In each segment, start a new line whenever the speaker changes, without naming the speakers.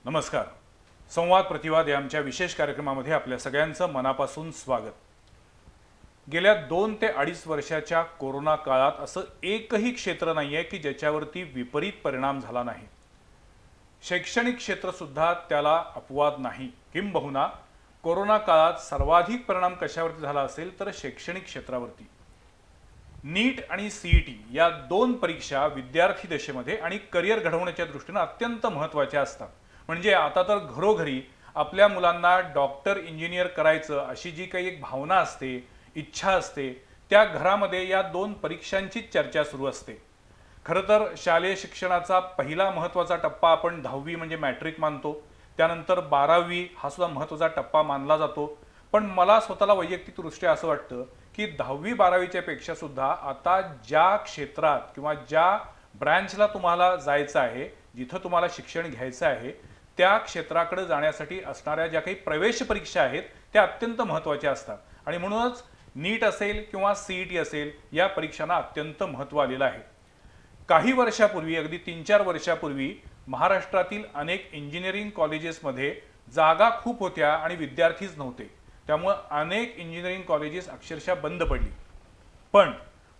नमस्कार. संवाद प्रतिवाद या आमच्या विशेष कार्यक्रमामध्ये आपल्या सगळ्यांचं मनापासून स्वागत. गेल्या 2 ते 2.5 वर्षाच्या कोरोना काळात असं एकही क्षेत्र नाही आहे की ज्याच्यावरती विपरीत परिणाम झाला नाही. शैक्षणिक क्षेत्र सुद्धा त्याला अपवाद नाही. किंबहुना कोरोना काळात सर्वाधिक परिणाम कशावरती झाला असेल तर शैक्षणिक क्षेत्रावरती. नीट आणि सीईटी या 2 परीक्षा विद्यार्थी दशेमध्ये आणि करिअर घडवण्याच्या दृष्टीने अत्यंत महत्त्वाच्या असतात. म्हणजे आता तर घरोघरी आपल्या मुलांना डॉक्टर इंजिनियर करायचं अशी जी काही एक भावना असते, इच्छा असते, त्या घरामध्ये या 2 परीक्षांची चर्चा सुरू असते. खरं तर शालेय शिक्षणाचा पहिला महत्त्वाचा टप्पा आपण 10वी म्हणजे मॅट्रिक मानतो. त्यानंतर 12वी हा सुद्धा महत्त्वाचा टप्पा मानला जातो. पण मला स्वतःला वैयक्तिकदृष्ट्या असं वाटतं की 10वी 12वीच्या पेक्षा सुद्धा आता ज्या क्षेत्रात किंवा ज्या ब्रँचला तुम्हाला जायचं आहे, जिथं तुम्हाला शिक्षण घ्यायचं आहे, त्या क्षेत्राकडे जाण्यासाठी असणाऱ्या ज्या काही प्रवेश परीक्षा आहेत त्या अत्यंत महत्त्वाच्या असतात. आणि म्हणूनच नीट असेल किंवा सीईटी असेल या परीक्षांना अत्यंत महत्त्व आलेलं आहे. काही वर्षापूर्वी, अगदी 3-4 वर्षापूर्वी महाराष्ट्रातील अनेक इंजिनिअरिंग कॉलेजेसमध्ये जागा खूप होत्या आणि विद्यार्थीच नव्हते. त्यामुळे अनेक इंजिनिअरिंग कॉलेजेस अक्षरशः बंद पडली. पण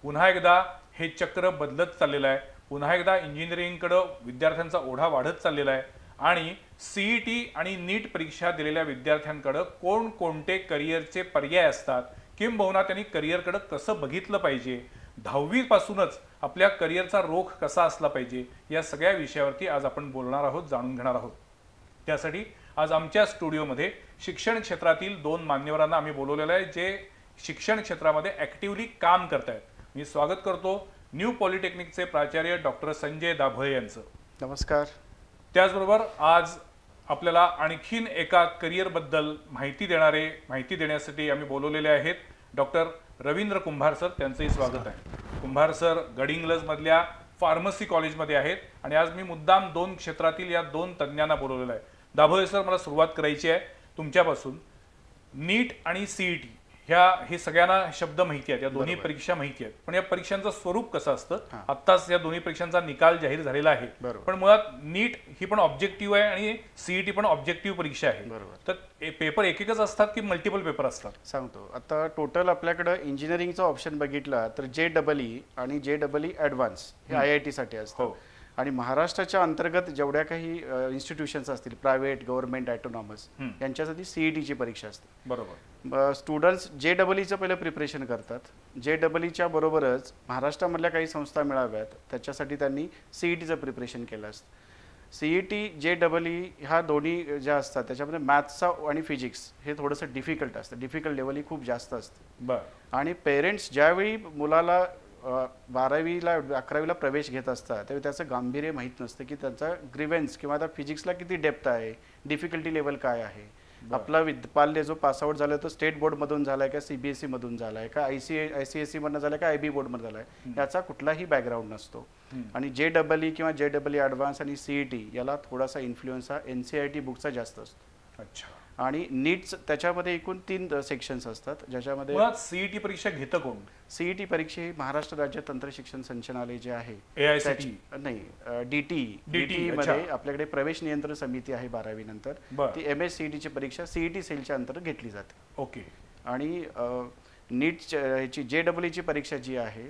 पुन्हा एकदा हे चक्र बदलत चाललेलं आहे. पुन्हा एकदा इंजिनिअरिंगकडे विद्यार्थ्यांचा ओढा वाढत चाललेला आहे आणि सीईटी आणि नीट परीक्षा दिलेल्या विद्यार्थ्यांकडे कोणकोणते करिअरचे पर्याय असतात, किंबहुना त्यांनी करिअरकडे कसं बघितलं पाहिजे, 10वी पासूनच आपल्या करिअरचा रोख कसा असला पाहिजे, या सगळ्या विषयावरती आज आपण बोलणार आहोत, जाणून घेणार आहोत. त्यासाठी आज आमच्या स्टुडिओमध्ये शिक्षण क्षेत्रातील 2 मान्यवरांना आम्ही बोलवलेलं आहे, जे शिक्षण क्षेत्रामध्ये ॲक्टिव्हली काम करत आहेत. मी स्वागत करतो न्यू पॉलिटेक्निकचे प्राचार्य डॉक्टर संजय दाभळे यांचं.
नमस्कार.
त्याचबरोबर आज आपल्याला आणखीन एका करिअरबद्दल माहिती देण्यासाठी आम्ही बोलवलेले आहेत डॉक्टर रवींद्र कुंभार सर. त्यांचंही स्वागत आहे. कुंभार सर गडिंग्लजमधल्या फार्मसी कॉलेजमध्ये आहेत आणि आज मी मुद्दाम 2 क्षेत्रातील या 2 तज्ज्ञांना बोलवलेलं आहे. दाभोळे सर, मला सुरुवात करायची आहे तुमच्यापासून. नीट आणि सीईटी हे सगळ्यांना शब्द माहिती आहेत, या दोन्ही परीक्षा माहिती आहेत, पण या परीक्षांचं स्वरूप कसं असतं? आत्ताच या दोन्ही परीक्षांचा निकाल जाहीर झालेला आहे. पण मुळात नीट ही पण ऑब्जेक्टिव्ह आहे आणि सीईटी पण ऑब्जेक्टिव्ह परीक्षा आहे. तर पेपर एकच असतात की मल्टिपल पेपर असतात?
सांगतो. आता टोटल आपल्याकडे इंजिनिअरिंगचा ऑप्शन बघितला तर JEE आणि JEE ॲडव्हान्स हे IIT साठी असतं. आणि महाराष्ट्राच्या अंतर्गत जेवढ्या काही इन्स्टिट्यूशन्स असतील, प्रायव्हेट, गव्हर्नमेंट, ऑटोनॉमस, यांच्यासाठी सीईटीची परीक्षा असते.
बरोबर.
स्टुडंट्स JEEचं पहिलं प्रिपरेशन करतात. JEEच्या बरोबरच महाराष्ट्रामधल्या काही संस्था मिळाव्यात त्याच्यासाठी त्यांनी सीईटीचं प्रिपरेशन केलं असतं. सीईटी, JEE ह्या दोन्ही ज्या असतात त्याच्यामध्ये मॅथ्सचा आणि फिजिक्स हे थोडंसं डिफिकल्ट असतं. डिफिकल्ट लेवल ही खूप जास्त असते. आणि पेरेंट्स ज्यावेळी मुलाला 12वीला 11वीला प्रवेश घेत असतात त्यावेळी त्याचं गांभीर्य माहीत नसतं की त्यांचा ग्रीवेन्स किंवा त्या फिजिक्सला किती डेप्थ आहे, डिफिकल्टी लेवल काय आहे. आपला पाल्य जो पासआउट झाला तो स्टेट बोर्डमधून झाला आहे का, CBSE मधून झाला आहे का, ICSE मधून झाला आहे का, IB बोर्डमधून झाला आहे, याचा कुठलाही बॅकग्राऊंड नसतो. आणि JEE किंवा JEE ॲडव्हान्स आणि सीईटी याला थोडासा इन्फ्लुएन्स हा NCERT बुकचा जास्त असतो.
अच्छा.
आणि नीट्स त्याच्यामध्ये एकूण 3 सेक्शन्स असतात, ज्याच्यामध्ये
सीईटी परीक्षा घेतं कोण?
सीईटी परीक्षा ही महाराष्ट्र राज्य तंत्र शिक्षण संचालनालय जे आहे, नाही DT मध्ये आपल्याकडे प्रवेश नियंत्रण समिती आहे 12वी नंतर, ती MSCETची परीक्षा सीईटी सेलच्या अंतर्गत घेतली जाते.
ओके. आणि
नीटची JEEची परीक्षा जी आहे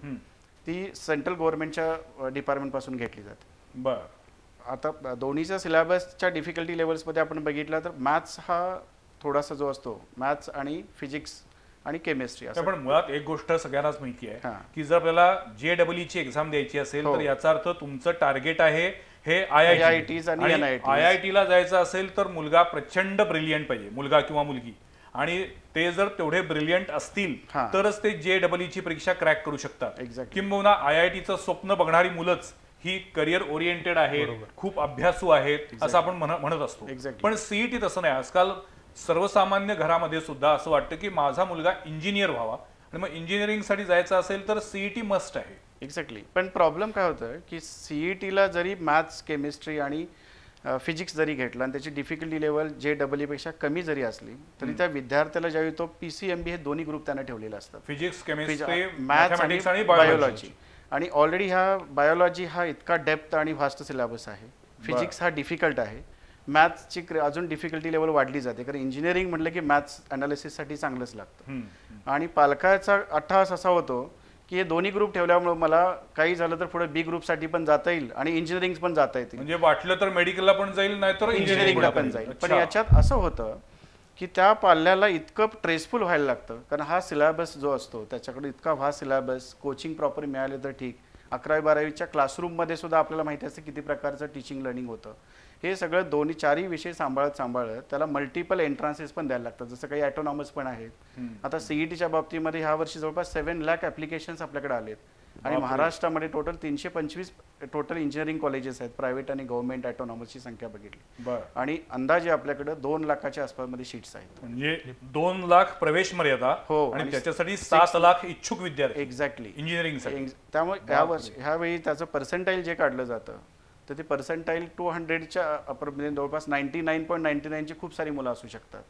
ती सेंट्रल गव्हर्नमेंटच्या डिपार्टमेंट पासून घेतली जाते.
बरं.
आता दोन्हीच्या सिलेबसच्या डिफिकल्टी लेवल्समध्ये आपण बघितलं तर मॅथ्स हा थोडासा जो असतो, मॅथ्स आणि फिजिक्स आणि केमिस्ट्री असं.
पण मुळात एक गोष्ट सगळ्यांनाच माहिती आहे की जर आपल्याला JEEची एक्झाम द्यायची असेल तर याचा अर्थ तुमचं टार्गेट आहे हे IITs आणि IITला जायचं असेल तर मुलगा प्रचंड ब्रिलियंट पाहिजे, मुलगा किंवा मुलगी. आणि ते जर तेवढे ब्रिलियंट असतील तरच ते JEEची परीक्षा क्रॅक करू शकतात. किंबहुना IITचं स्वप्न बघणारी मुलंच ही करिअर ओरिएंटेड आहेत, खूप अभ्यासू आहेत असं आपण म्हणत असतो. पण सीईटी तसं नाही. आजकाल सर्वसामान्य घरामध्ये सुद्धा असं वाटतं की माझा मुलगा इंजिनियर व्हावा आणि मग इंजिनिअरिंगसाठी जायचं असेल तर सीईटी मस्ट आहे.
एक्झॅक्टली. पण प्रॉब्लेम काय होतं की सीईटीला जरी मॅथ्स, केमिस्ट्री आणि फिजिक्स जरी घेतला आणि त्याची डिफिकल्टी लेवल JEE पेक्षा कमी जरी असली तरी त्या विद्यार्थ्याला ज्यावेळी तो PCMB हे दोन्ही ग्रुप त्यांना ठेवलेले असतात,
फिजिक्स, केमिस्ट्री,
मॅथ्स आणि बायोलॉजी. आणि ऑलरेडी हा बायोलॉजी हा इतका डेप्थ आणि व्हास्ट सिलेबस आहे, फिजिक्स हा डिफिकल्ट आहे, मॅथ्सची अजून डिफिकल्टी लेवल वाढली जाते, कारण इंजिनिअरिंग म्हटलं की मॅथ्स अनालिसिससाठी चांगलंच लागतं. आणि पालकाचा अट्टहास असा होतो की हे दोन्ही ग्रुप ठेवल्यामुळे मला काही झालं तर पुढे बी ग्रुपसाठी पण जाता येईल आणि इंजिनिअरिंग पण जाता येतील,
म्हणजे वाटलं तर मेडिकलला पण जाईल नाही तर
इंजिनिअरिंगला पण जाईल. पण याच्यात असं होतं की त्या पाल्याला इतकं स्ट्रेसफुल व्हायला लागतं, कारण हा सिलेबस जो असतो त्याच्याकडे इतका हा सिलेबस, कोचिंग प्रॉपर मिळाले तर ठीक, 11वी-12वीच्या क्लासरूममध्ये सुद्धा आपल्याला माहिती असतं किती प्रकारचं टीचिंग लर्निंग होतं. हे सगळं दोन्ही चारही विषय सांभाळत त्याला मल्टिपल एंट्रान्सेस पण द्यायला लागतात, जसं काही ॲटोनॉमस पण आहेत. आता सीईटीच्या बाबतीमध्ये ह्या वर्षी जवळपास 7 लाख ॲप्लिकेशन्स आपल्याकडे आलेत आणि महाराष्ट्रामध्ये टोटल 325 टोटल इंजिनिअरिंग कॉलेजेस आहेत, प्रायव्हेट आणि गव्हर्नमेंट ॲटोनॉमसची संख्या बघितली, आणि अंदाजे आपल्याकडे 2 लाखाच्या आसपासमध्ये सीट्स आहेत.
म्हणजे 2 लाख प्रवेश मर्यादा
हो,
आणि त्याच्यासाठी 7 लाख इच्छुक विद्यार्थी
एक्झॅक्टली
इंजिनिअरिंगसाठी.
त्यामुळे ह्यावेळी त्याचं पर्सेंटाईल जे काढलं जातं तर ते पर्सेंटाईल 200च्या अपरमध्ये जवळपास 99.99ची खूप सारी मुलं असू शकतात.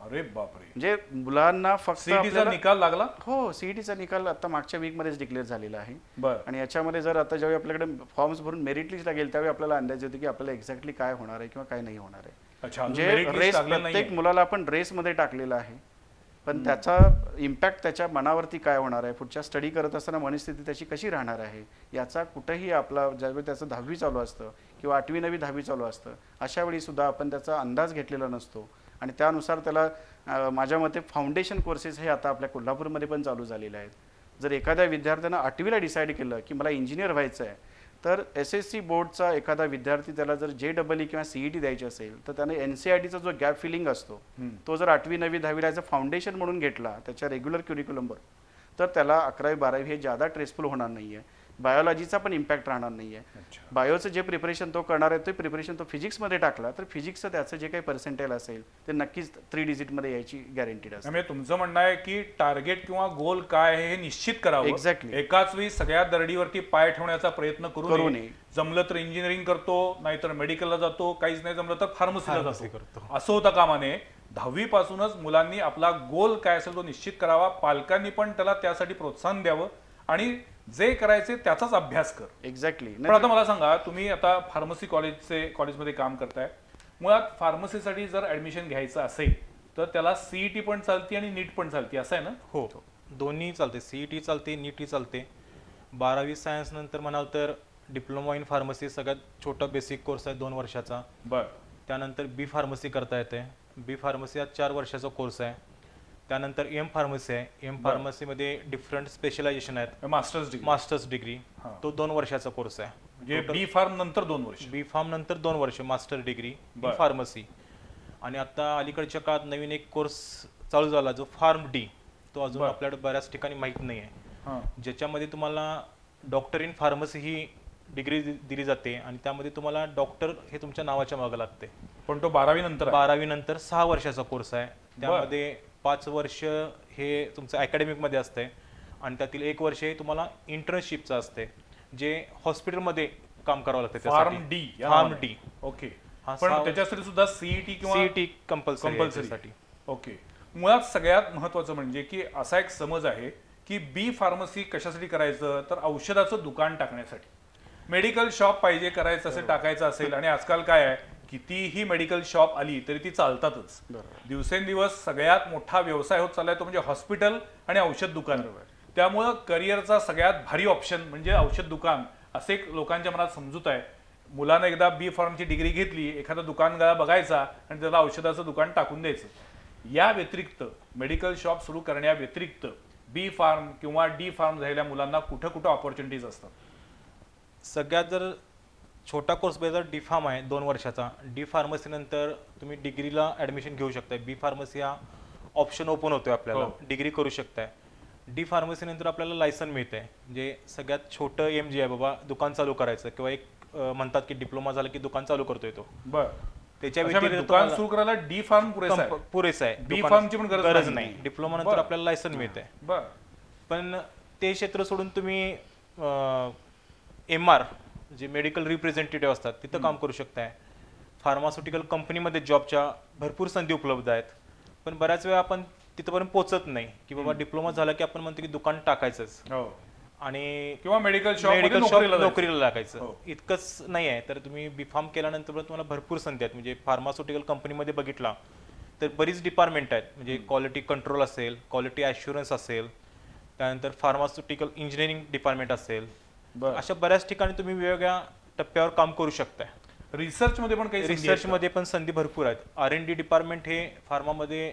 अरे बापरे,
म्हणजे मुलांना फक्त
सीईटीचा निकाल लागला.
हो, सीईटीचा निकाल आता मागच्या वीकमध्येच डिक्लेअर झालेला आहे.
बरं.
आणि याच्यामध्ये जर आता ज्यावेळी आपल्याकडे फॉर्म्स भरून मेरिट लिस्टला गेल त्यावेळी आपल्याला अंदाज येतो की आपल्याला एक्झॅक्टली काय होणार आहे किंवा काय नाही होणार आहे.
अच्छा,
म्हणजे रेस प्रत्येक मुलाला आपण रेसमध्ये टाकलेला आहे, पण त्याचा इम्पॅक्ट त्याच्या मनावरती काय होणार आहे, पुढच्या स्टडी करत असताना मनस्थिती त्याची कशी राहणार आहे याचा कुठेही आपला ज्यावेळी त्याचं 10वी चालू असतं किंवा 8वी 9वी 10वी चालू असतं अशा वेळी सुद्धा आपण त्याचा अंदाज घेतलेला नसतो. आणि त्यानुसार त्याला माझ्या मते फाउंडेशन कोर्सेस हे आता आपल्या कोल्हापूरमध्ये पण चालू झालेले आहेत. जर एखाद्या विद्यार्थ्यानं 8वीला डिसाईड केलं की मला इंजिनियर व्हायचं आहे, तर SSC बोर्डचा एखादा विद्यार्थी त्याला जर JEE किंवा CET द्यायची असेल तर त्याने NCERTचा जो गॅप फिलिंग असतो तो जर 8वी 9वी 10वीला ॲज अ फाउंडेशन म्हणून घेतला त्याच्या रेग्युलर क्युरिक्युलमवर, तर त्याला 11वी-12वी हे जादा स्ट्रेसफुल होणार नाही आहे. बायोलॉजीचा पण इम्पॅक्ट राहणार नाही आहे. बायोचं जे प्रिपरेशन तो करणार आहे ते प्रिपरेशन तो फिजिक्समध्ये टाकला तर फिजिक्सचं त्याचं जे काही पर्सेंटाईल असेल ते नक्कीच 3 डिजिटमध्ये यायची गॅरंटीड असते.
म्हणजे तुमचं म्हणणं आहे की टार्गेट किंवा गोल काय आहे हे निश्चित करावं.
एक्झॅक्टली.
एकाच वेळी सगळ्या दरडीवरती पाय ठेवण्याचा प्रयत्न करू नये. जमलं तर इंजिनिअरिंग करतो, नाहीतर मेडिकलला जातो, काहीच नाही जमलं तर फार्मसीला जातो, असं होता कामा नये. 10वी पासूनच मुलांनी आपला गोल काय असेल तो निश्चित करावा. पालकांनी पण त्याला त्यासाठी प्रोत्साहन द्यावं आणि जे करायचे त्याचाच अभ्यास कर.
एक्झॅक्टली.
पण आता मला सांगा, तुम्ही आता फार्मसी कॉलेजमध्ये काम करताय, मुळात फार्मसीसाठी जर ऍडमिशन घ्यायचं असेल तर त्याला CET पण चालते आणि नीट पण चालते, असं आहे ना?
हो, दोन्ही चालते, CET चालते, नीट चालते. 12वी सायन्स नंतर म्हणाल तर डिप्लोमा इन फार्मसी सगळ्यात छोटा बेसिक कोर्स आहे 2 वर्षाचा.
बरं.
त्यानंतर B फार्मसी करता येते. B फार्मसी हा 4 वर्षाचा कोर्स आहे. त्यानंतर M फार्मसी आहे. M फार्मसीमध्ये डिफरंट स्पेशलायझेशन आहेत. मास्टर्स डिग्री तो 2 वर्षाचा कोर्स आहे.
म्हणजे B फार्म नंतर 2 वर्ष.
B फार्म नंतर 2 वर्ष मास्टर डिग्री फार्मसी. आणि आता अलीकडच्या काळात नवीन एक कोर्स चालू झाला जो फार्म D, तो अजून आपल्याकडे बऱ्याच ठिकाणी माहीत नाही आहे, ज्याच्यामध्ये तुम्हाला doctor in pharmacy he degree दिली जाते आणि त्यामध्ये तुम्हाला डॉक्टर हे तुमच्या नावाच्या मागे लागते.
पण तो 12वी नंतर
12वी नंतर 6 वर्षाचा कोर्स आहे. त्यामध्ये 5 वर्ष हे तुमचं अकॅडमिकमध्ये असते आणि त्यातील 1 वर्ष हे तुम्हाला इंटर्नशिपचं असते, जे हॉस्पिटलमध्ये काम करावं लागतं.
Pharm D. ओके. पण त्याच्यासाठी सुद्धा CET किंवा
CET कंपल्सरी.
ओके. मुळात सगळ्यात महत्वाचं म्हणजे की असा एक समज आहे की B फार्मसी कशासाठी करायचं, तर औषधाचं दुकान टाकण्यासाठी. मेडिकल शॉप पाहिजे करायचं असेल, टाकायचं असेल, आणि आजकाल काय आहे, कितीही मेडिकल शॉप आली तरी ती चालतातच. दिवसेंदिवस सगळ्यात मोठा व्यवसाय होत चाललाय तो म्हणजे हॉस्पिटल आणि औषध दुकान. त्यामुळं करिअरचा सगळ्यात भारी ऑप्शन म्हणजे औषध दुकान, असे लोकांच्या मनात समजूत आहे. मुलानं एकदा B फार्मची डिग्री घेतली, एखादा दुकानदार बघायचा आणि त्याला औषधाचं दुकान टाकून द्यायचं. या व्यतिरिक्त मेडिकल शॉप सुरू करण्या व्यतिरिक्त B फार्म किंवा D फार्म झालेल्या मुलांना कुठं कुठं ऑपॉर्च्युनिटीज असतात?
सगळ्यात जर छोटा कोर्स जर D फार्म आहे 2 वर्षाचा, D फार्मसी नंतर तुम्ही डिग्रीला ऍडमिशन घेऊ शकताय. B फार्मसी हा ऑप्शन ओपन होतोय आपल्याला, डिग्री करू शकताय. D फार्मसी नंतर आपल्याला लायसन मिळतंय, म्हणजे सगळ्यात छोटं एम जे आहे बाबा दुकान चालू करायचं, किंवा एक म्हणतात की डिप्लोमा झाला की दुकान चालू करतोय तो. त्याच्या व्यतिरिक्त
दुकान सुरू करायला D फार्म
पुरेसा आहे.
B फार्मची पण
गरज नाही. डिप्लोमा नंतर आपल्याला लायसन मिळतंय. पण ते क्षेत्र सोडून तुम्ही MR जे मेडिकल रिप्रेझेंटेटिव्ह असतात तिथं काम करू शकताय. फार्मास्युटिकल कंपनीमध्ये जॉबच्या भरपूर संधी उपलब्ध आहेत, पण बऱ्याच वेळा आपण तिथपर्यंत पोहोचत नाही की बाबा डिप्लोमा झाला की आपण म्हणतो की दुकान टाकायचंच. आणि
किंवा मेडिकल शॉप
मेडिकल शॉप नोकरीला
हो.
लागायचं इतकंच नाही आहे. तर तुम्ही बीफार्म केल्यानंतर पण तुम्हाला भरपूर संधी आहेत. म्हणजे फार्मास्युटिकल कंपनीमध्ये बघितला तर बरीच डिपार्टमेंट आहेत. म्हणजे क्वालिटी कंट्रोल असेल, क्वालिटी ॲश्युरन्स असेल, त्यानंतर फार्मास्युटिकल इंजिनिअरिंग डिपार्टमेंट असेल, अशा बऱ्याच ठिकाणी तुम्ही वेगवेगळ्या टप्प्यावर काम करू शकताय.
रिसर्च मध्ये पण काही संधी आहेत का?
रिसर्चमध्ये पण संधी भरपूर आहेत. R&D डिपार्टमेंट हे फार्मामध्ये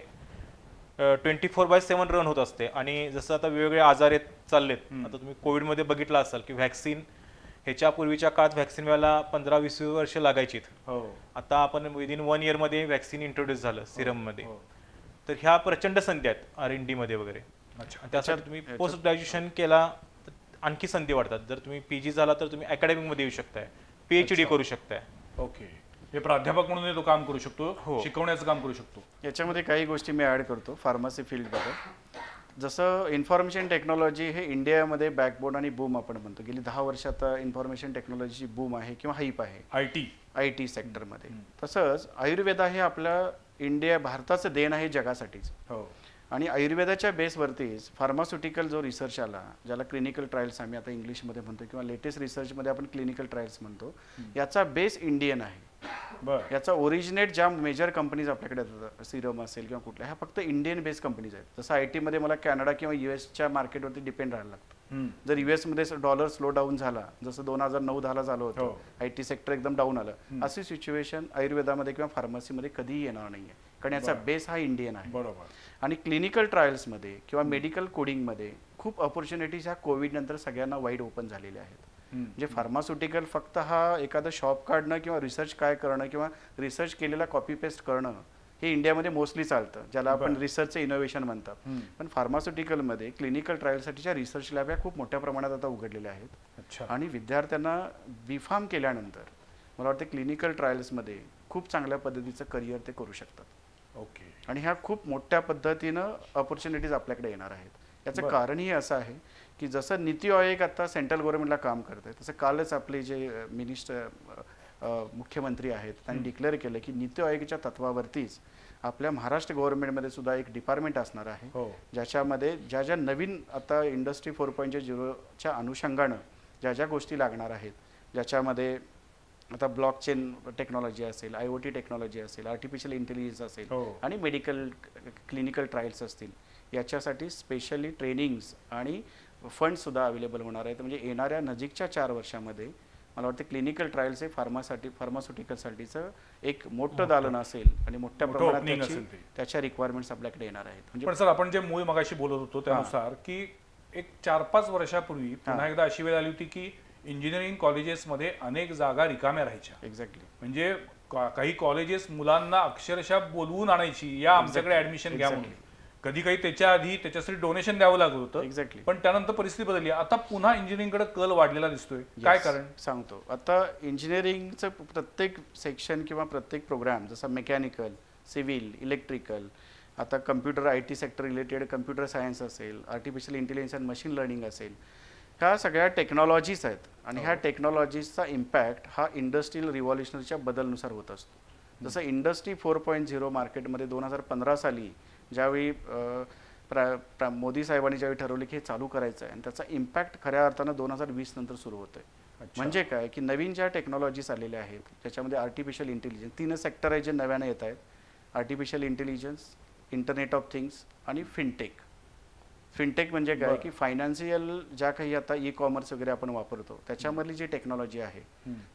24/7 रन होत असते. आणि जसं आता वेगवेगळे आजार येत चाललेत, आता तुम्ही कोविडमध्ये बघितलं असाल की व्हॅक्सिन, ह्याच्या पूर्वीच्या काळात व्हॅक्सिन व्हायला 15-20 वर्ष लागायची.
हो.
आता आपण विदिन 1 इयरमध्ये व्हॅक्सिन इंट्रोड्यूस झालं सिरममध्ये.
हो.
तर ह्या प्रचंड संधी आहेत R&D मध्ये वगैरे.
अच्छा.
आणि त्यासाठी तुम्ही पोस्ट ग्रॅज्युएशन केला तर आणखी संधी वाढतात. जर तुम्ही PG झाला तर तुम्ही अकॅडमिकमध्ये येऊ शकताय, PhD करू शकताय.
ओके. हे प्राध्यापक म्हणून तो काम करू शकतो,
हो.
शिकवण्याचं काम करू शकतो.
याच्यामध्ये काही गोष्टी मी ॲड करतो फार्मसी फील्डबद्दल. जसं इन्फॉर्मेशन टेक्नॉलॉजी हे इंडियामध्ये बॅकबोन आणि बूम आपण म्हणतो. गेली 10 वर्षात इन्फॉर्मेशन टेक्नॉलॉजीची बूम आहे किंवा हाईप आहे IT सेक्टरमध्ये. तसंच आयुर्वेद हे आपल्या भारताचं देण आहे जगासाठीच.
हो.
आणि आयुर्वेदाच्या बेसवरतीच फार्मास्युटिकल जो रिसर्च आला, ज्याला क्लिनिकल ट्रायल्स आम्ही आता इंग्लिशमध्ये म्हणतो किंवा लेटेस्ट रिसर्चमध्ये आपण क्लिनिकल ट्रायल्स म्हणतो, याचा बेस इंडियन आहे. याचा ओरिजिनेट ज्या मेजर कंपनीज आपल्याकडे येतात, सिरम असेल किंवा कुठल्या, ह्या फक्त इंडियन बेस्ड कंपनीज आहेत. जसं IT मध्ये मला कॅनडा किंवा US मार्केटवरती डिपेंड राहायला लागतं. जर US मध्ये डॉलर स्लो डाऊन झाला, जसं 2009-10 झालं होतं, IT सेक्टर एकदम डाऊन आलं, अशी सिच्युएशन आयुर्वेदामध्ये किंवा फार्मसीमध्ये कधीही येणार नाहीये, कारण याचा बेस हा इंडियन आहे.
बरोबर.
आणि क्लिनिकल ट्रायल्समध्ये किंवा मेडिकल कोडिंगमध्ये खूप ऑपॉर्च्युनिटीज ह्या कोविड नंतर सगळ्यांना वाईड ओपन झालेल्या आहेत. म्हणजे फार्मास्युटिकल फक्त हा एखादं शॉप काढणं किंवा रिसर्च काय करणं किंवा रिसर्च केलेला कॉपी पेस्ट करणं हे इंडियामध्ये मोस्टली चालतं, ज्याला आपण रिसर्चचं इनोव्हेशन म्हणतात. पण फार्मास्युटिकलमध्ये क्लिनिकल ट्रायलसाठीच्या रिसर्च लॅब या खूप मोठ्या प्रमाणात आता उघडलेल्या आहेत. आणि विद्यार्थ्यांना बीफार्म केल्यानंतर मला वाटतं क्लिनिकल ट्रायल्समध्ये खूप चांगल्या पद्धतीचं करिअर ते करू शकतात.
ओके.
आणि ह्या खूप मोठ्या पद्धतीनं ऑपॉर्च्युनिटीज आपल्याकडे येणार आहेत. याचं कारणही असं आहे की जसं नीती आयोग आता सेंट्रल गव्हर्नमेंटला काम करत आहे, तसं कालच आपले जे मुख्यमंत्री आहेत त्यांनी डिक्लेअर केलं की नीती आयोगाच्या तत्वावरतीच आपल्या महाराष्ट्र गव्हर्नमेंटमध्ये सुद्धा एक डिपार्टमेंट असणार आहे, ज्याच्यामध्ये ज्या नवीन आता इंडस्ट्री 4.0च्या अनुषंगानं ज्या गोष्टी लागणार आहेत, ज्याच्यामध्ये आता ब्लॉकचेन टेक्नॉलॉजी असेल, IoT टेक्नॉलॉजी असेल, आर्टिफिशियल इंटेलिजन्स असेल आणि मेडिकल क्लिनिकल ट्रायल्स असतील, याच्यासाठी स्पेशली ट्रेनिंग्स आणि फंडसुद्धा अवेलेबल होणार आहेत. म्हणजे येणाऱ्या नजीकच्या 4 वर्षामध्ये मला वाटतं क्लिनिकल ट्रायल्स हे फार्मास्युटिकलसाठीचं एक मोठं दालन असेल आणि मोठ्या प्रमाणात त्याच्या रिक्वायरमेंट्स आपल्याकडे येणार आहेत.
म्हणजे पण सर, आपण जे मूळ मगाशी बोलत होतो त्यानुसार की एक 4-5 वर्षापूर्वी पुन्हा एकदा अशी वेळ आली होती की इंजिनिअरिंग कॉलेजेसमध्ये अनेक जागा रिकाम्या राहायच्या.
एक्झॅक्टली.
म्हणजे काही कॉलेजेस मुलांना अक्षरशः बोलवून आणायची, या आमच्याकडे ऍडमिशन घ्या म्हणून. कधी काही त्याच्या आधी त्याच्यासाठी डोनेशन द्यावं लागत होतं.
एक्झॅक्टली.
पण त्यानंतर परिस्थिती बदलली, आता पुन्हा इंजिनिअरिंगकडे कल वाढलेला दिसतोय. काय कारण
सांगतो. आता इंजिनिअरिंगचं प्रत्येक सेक्शन किंवा प्रत्येक प्रोग्राम, जसा मेकॅनिकल, सिव्हिल, इलेक्ट्रिकल, आता computer IT sector related computer science असेल, artificial intelligence and machine learning असेल, ह्या सगळ्या टेक्नॉलॉजीज आहेत. आणि ह्या टेक्नॉलॉजीजचा इम्पॅक्ट हा इंडस्ट्रियल रिव्हॉल्युशनच्या बदलनुसार होत असतो. जसं इंडस्ट्री 4.0 मार्केटमध्ये 2015 साली ज्यावेळी मोदी साहेबांनी ज्यावेळी ठरवले की हे चालू करायचं आहे, आणि त्याचा इम्पॅक्ट खऱ्या अर्थानं 2020 नंतर सुरू होतोय. म्हणजे काय की नवीन ज्या टेक्नॉलॉजीज आलेल्या आहेत, त्याच्यामध्ये आर्टिफिशियल इंटेलिजन्स, 3 सेक्टर आहे जे नव्यानं येत आहेत. Artificial intelligence, internet of things आणि फिनटेक. फिनटेक म्हणजे काय की फायनान्शियल ज्या काही आता ई-कॉमर्स वगैरे आपण वापरतो त्याच्यामधली जी टेक्नॉलॉजी आहे,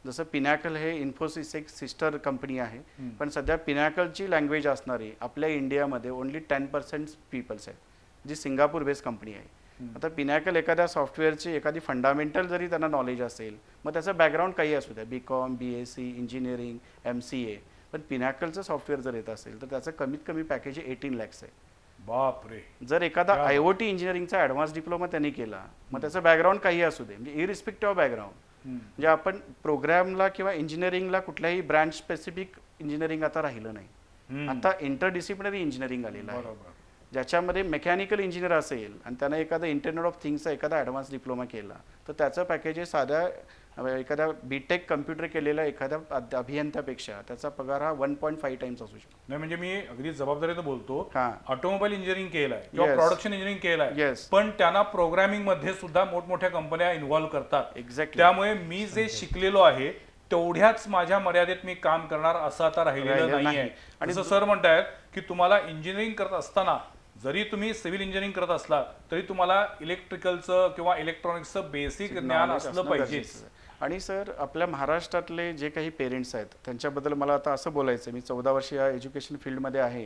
जसं पिनॅकल हे इन्फोसिस एक सिस्टर कंपनी आहे, पण सध्या पिनॅकलची लँग्वेज असणारी आपल्या इंडियामध्ये ओन्ली 10% पीपल्स आहेत, जी सिंगापूर बेस्ड कंपनी आहे. आता पिनॅकल एखाद्या सॉफ्टवेअरची एखादी फंडामेंटल जरी त्यांना नॉलेज असेल, मग त्याचं बॅकग्राऊंड काही असू द्या, BCom, BSc, इंजिनिअरिंग, MCA, पण पिनॅकलचं सॉफ्टवेअर जर येत असेल तर त्याचं कमीत कमी पॅकेज 18 lakhs आहे.
बापरे.
जर एखादा IoT इंजिनिअरिंगचा ॲडव्हान्स डिप्लोमा त्यांनी केला, मग त्याचं बॅकग्राऊंड काही असू दे, म्हणजे इरिस्पेक्टिव्ह ऑफ बॅकग्राऊंड, म्हणजे आपण प्रोग्रामला किंवा इंजिनिअरिंगला कुठल्याही ब्रँच स्पेसिफिक इंजिनिअरिंग आता राहिलं नाही. आता इंटरडिसिप्लिनरी इंजिनिअरिंग आलेलं आहे, ज्याच्यामध्ये मेकॅनिकल इंजिनियर असेल आणि त्यानं एखादा इंटरनेट ऑफ थिंग्सचा एखादा ॲडव्हान्स डिप्लोमा केला तर त्याचं पॅकेज हे साध्या एखाद्या बीटेक कम्प्युटर केलेल्या एखाद्या अभियंत्यापेक्षा त्याचा पगार हा 1.5 टाइम्स असू शकतो.
नाही म्हणजे मी अगदी जबाबदारीने बोलतो,
हा.
ऑटोमोबाईल इंजिनिअरिंग केलंय किंवा
Yes.
प्रोडक्शन इंजिनिअरिंग केलंय,
Yes.
पण त्यांना प्रोग्रामिंग मध्ये सुद्धा मोठमोठ्या कंपन्या इन्व्हॉल्व्ह करतात.
एक्झॅक्टली.
त्यामुळे मी जे शिकलेलो आहे तेवढ्याच माझ्या मर्यादेत मी काम करणार असं आता राहिलेलं नाहीये. आणि जसं सर म्हणतायत की तुम्हाला इंजिनिअरिंग करत असताना जरी तुम्ही सिव्हिल इंजिनिअरिंग करत असला तरी तुम्हाला इलेक्ट्रिकलचं किंवा इलेक्ट्रॉनिक्सचं बेसिक ज्ञान असलं पाहिजे.
आणि सर आपल्या महाराष्ट्रातले जे काही पेरेंट्स आहेत त्यांच्याबद्दल मला आता असं बोलायचं, मी 14 वर्ष या एज्युकेशन फील्डमध्ये आहे,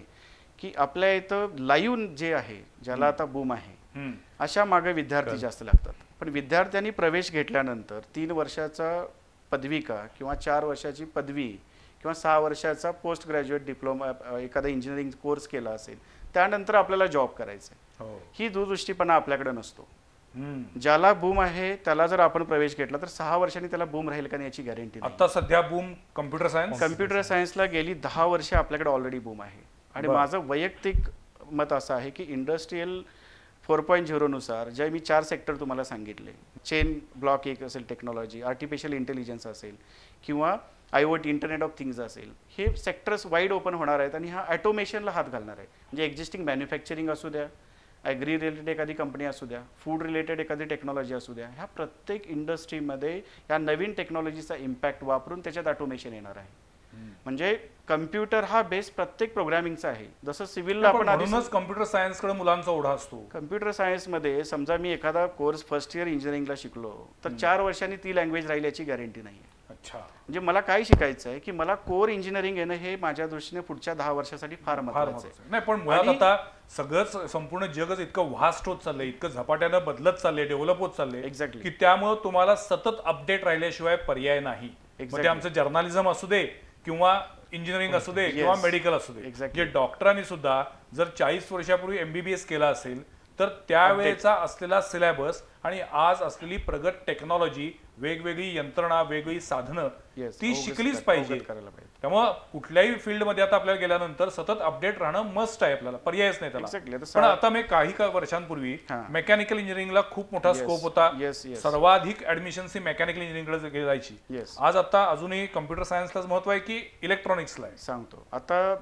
की आपल्या इथं लाईव्ह जे आहे ज्याला आता बूम आहे अशा मागे विद्यार्थी जास्त लागतात. पण विद्यार्थ्यांनी प्रवेश घेतल्यानंतर 3 वर्षाचा पदविका किंवा 4 वर्षाची पदवी किंवा 6 वर्षाचा पोस्ट ग्रॅज्युएट डिप्लोमा एखादा इंजिनिअरिंग कोर्स केला असेल त्यानंतर आपल्याला जॉब करायचा आहे, ही दूरदृष्टीपणा आपल्याकडे नसतो. ज्याला बूम आहे त्याला जर आपण प्रवेश घेतला तर 6 वर्षांनी त्याला बूम राहील का नाही याची गॅरंटी नाही.
आता सध्या बूम कम्प्युटर सायन्स,
कम्प्युटर सायन्सला गेली 10 वर्ष आपल्याकडे ऑलरेडी बूम आहे. आणि माझं वैयक्तिक मत असं आहे की इंडस्ट्रीयल 4.0 नुसार जे मी 4 सेक्टर तुम्हाला सांगितले, चेन ब्लॉक एक असेल, टेक्नॉलॉजी, आर्टिफिशियल इंटेलिजन्स असेल किंवा IoT इंटरनेट ऑफ थिंग्स असेल, हे सेक्टर्स वाईड ओपन होणार आहेत आणि हा ऑटोमेशनला हात घालणार आहे. म्हणजे एक्झिस्टिंग मॅन्युफॅक्चरिंग असू द्या, ॲग्री रिलेटेड एखादी कंपनी असू द्या, फूड रिलेटेड एखादी टेक्नॉलॉजी असू द्या, ह्या प्रत्येक इंडस्ट्रीमध्ये या नवीन टेक्नॉलॉजीचा इम्पॅक्ट वापरून त्याच्यात ऑटोमेशन येणार आहे. म्हणजे कम्प्युटर हा बेस प्रत्येक प्रोग्रामिंगचा आहे. जसं सिव्हिलला आपण
म्हणूनच कम्प्युटर सायन्सकडे मुलांचा ओढा असतो.
कम्प्युटर सायन्समध्ये समजा मी एखादा कोर्स फर्स्ट इयर इंजिनिअरिंगला शिकलो तर 4 वर्षांनी ती लँग्वेज राहील याची गॅरंटी नाही आहे.
अच्छा.
म्हणजे मला काय शिकायचं आहे की मला कोर इंजिनिअरिंग येणं हे माझ्या दृष्टीने पुढच्या 10 वर्षासाठी फार महत्त्वाचं आहे.
नाही पण मुळात आता सगळंच संपूर्ण जगच इतकं व्हास्ट होत चाललंय, इतकं झपाट्यानं बदलत चाललंय, डेव्हलप होत चाललंय
एक्झॅक्टली
की त्यामुळे तुम्हाला सतत अपडेट राहिल्याशिवाय पर्याय नाही. मग ते आमचं जर्नालिझम असू दे किंवा इंजिनिअरिंग असू दे किंवा मेडिकल असू दे. जे डॉक्टरांनी सुद्धा जर 40 वर्षापूर्वी MBBS केला असेल तर त्यावेळेचा असलेला सिलेबस आणि आज असलेली प्रगत टेक्नॉलॉजी, वेगवेगळी यंत्रणा, वेगवेगळी साधनं ती शिकलीच पाहिजे. त्यामुळे कुठल्याही फील्डमध्ये आता आपल्याला गेल्यानंतर सतत अपडेट राहणं मस्ट आहे, आपल्याला पर्यायच नाही त्याला. पण आता मी काही वर्षांपूर्वी मेकॅनिकल इंजिनिअरिंगला खूप मोठा स्कोप होता, सर्वाधिक ऍडमिशन्स ही मेकॅनिकल इंजिनिअरिंगकडे जायची. आज आता अजूनही कम्प्युटर सायन्सलाच महत्व आहे की इलेक्ट्रॉनिक्सला आहे.
सांगतो आता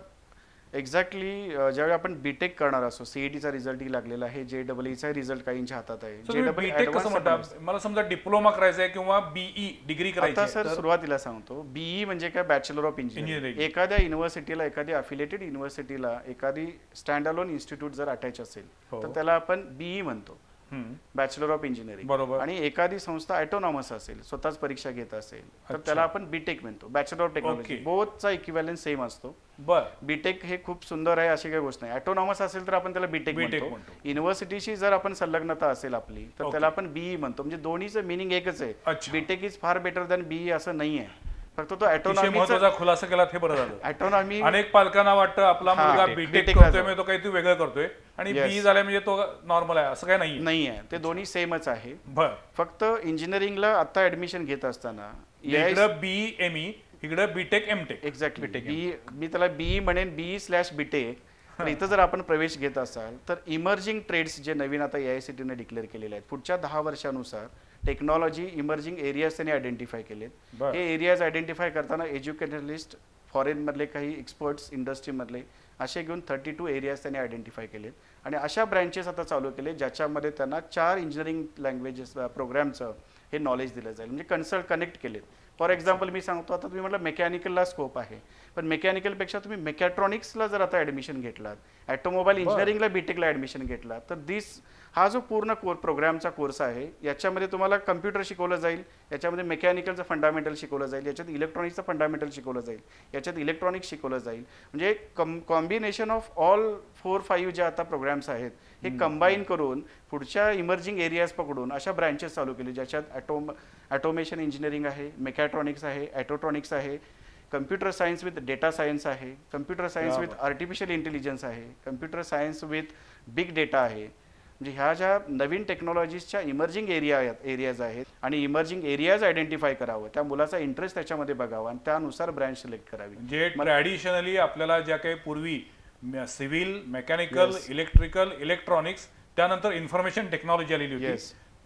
एक्झॅक्टली ज्यावेळी आपण बीटेक करणार असो, सीईटीचा रिझल्ट लागलेला आहे, JEEचा रिझल्ट काहींच्या हातात आहे.
बीटेक कसं म्हणतात, मला समजा डिप्लोमा करायचा आहे किंवा BE डिग्री करायची आहे.
सर सुरुवातीला सांगतो, BE म्हणजे काय, बॅचलर ऑफ इंजिनिअरिंग. एखाद्या युनिव्हर्सिटीला, एखाद्या अफिलिएटेड युनिव्हर्सिटीला एखादी स्टँड अलोन इन्स्टिट्यूट जर अटॅच असेल तर त्याला आपण BE म्हणतो, बॅचलर ऑफ इंजिनिअरिंग.
बरोबर.
आणि एखादी संस्था ऑटोनॉमस असेल, स्वतःच परीक्षा घेत असेल तर त्याला आपण बीटेक म्हणतो, बॅचलर ऑफ टेक्नॉलॉजी. बोथचा इक्विव्हॅलन्स सेम असतो. बीटेक हे खूप सुंदर आहे अशी काही गोष्ट नाही. ऑटोनॉमस असेल तर आपण त्याला बीटेक म्हणतो. युनिव्हर्सिटीशी जर आपण संलग्नता असेल आपली तर त्याला आपण BE म्हणतो. म्हणजे दोन्हीचं मिनिंग एकच आहे. BTech is far better than BE असं नाही आहे. फक्त तो
महत्त्वाचा खुलासा केला हे बरं झालं.
ऑटोनॉमी
अनेक पालकांना वाटतं आपला मुलगा बीटेक करतोय म्हणजे तो काहीतरी वेगळं करतोय आणि BE झालाय म्हणजे तो नॉर्मल आहे, असं काही नाही
आहे. ते दोन्ही सेमच आहे. फक्त इंजिनिअरिंगला आता ऍडमिशन घेत असताना
इकडं BE ME, इकडं बीटेक MTech.
एक्झॅक्टली. मी त्याला BE म्हणेन, BE/BTech. तर इथं जर आपण प्रवेश घेत असाल तर इमर्जिंग ट्रेड्स जे नवीन आता AICTE ने डिक्लेअर केलेले आहेत, पुढच्या 10 वर्षानुसार टेक्नॉलॉजी इमर्जिंग एरियाज त्यांनी आयडेंटिफाय केलेत. हे एरियाज आयडेंटिफाय करताना एज्युकेशनलिस्ट, फॉरेन मधले काही एक्सपर्ट्स, इंडस्ट्रीमधले असे घेऊन 32 एरियाज त्यांनी आयडेंटिफाय केलेत. आणि अशा ब्रँचेस आता चालू केले ज्याच्यामध्ये त्यांना 4 इंजिनिअरिंग लँग्वेजेस प्रोग्रामचं हे नॉलेज दिलं जाईल. म्हणजे कनेक्ट केलेत. फॉर एक्झाम्पल मी सांगतो, आता तुम्ही म्हटलं मेकॅनिकलला स्कोप आहे, पण मेकॅनिकलपेक्षा तुम्ही मेकॅट्रॉनिक्सला जर आता ॲडमिशन घेतलात, ऑटोमोबाईल इंजिनिअरिंगला बीटेकला ॲडमिशन घेतला तर हा जो पूर्ण प्रोग्रामचा कोर्स आहे याच्यामध्ये तुम्हाला कम्प्युटर शिकवलं जाईल, याच्यामध्ये मेकॅनिकलचं फंडामेंटल शिकवलं जाईल, याच्यात इलेक्ट्रॉनिक्सचं फंडामेंटल शिकवलं जाईल, याच्यात इलेक्ट्रॉनिक्स शिकवलं जाईल. म्हणजे कॉम्बिनेशन ऑफ ऑल 4-5 ज्या आता प्रोग्राम्स आहेत हे कंबाईन करून पुढच्या इमर्जिंग एरियाज पकडून अशा ब्रँचेस चालू केले ज्याच्यात ऑटोमेशन इंजिनिअरिंग आहे, मेकॅट्रॉनिक्स आहे, ॲटोट्रॉनिक्स आहे, computer science with data science आहे, computer science with artificial intelligence आहे, computer science with big data आहे. म्हणजे ह्या ज्या नवीन टेक्नॉलॉजीजच्या इमर्जिंग एरियाज आहेत आणि इमर्जिंग एरियाज आयडेंटिफाय करावं, त्या मुलाचा इंटरेस्ट त्याच्यामध्ये बघावा आणि त्यानुसार ब्रँच सिलेक्ट करावी.
जे ट्रॅडिशनली आपल्याला ज्या काही पूर्वी सिव्हिल, मेकॅनिकल, इलेक्ट्रिकल, इलेक्ट्रॉनिक्स, त्यानंतर इन्फॉर्मेशन टेक्नॉलॉजी आलेली होती,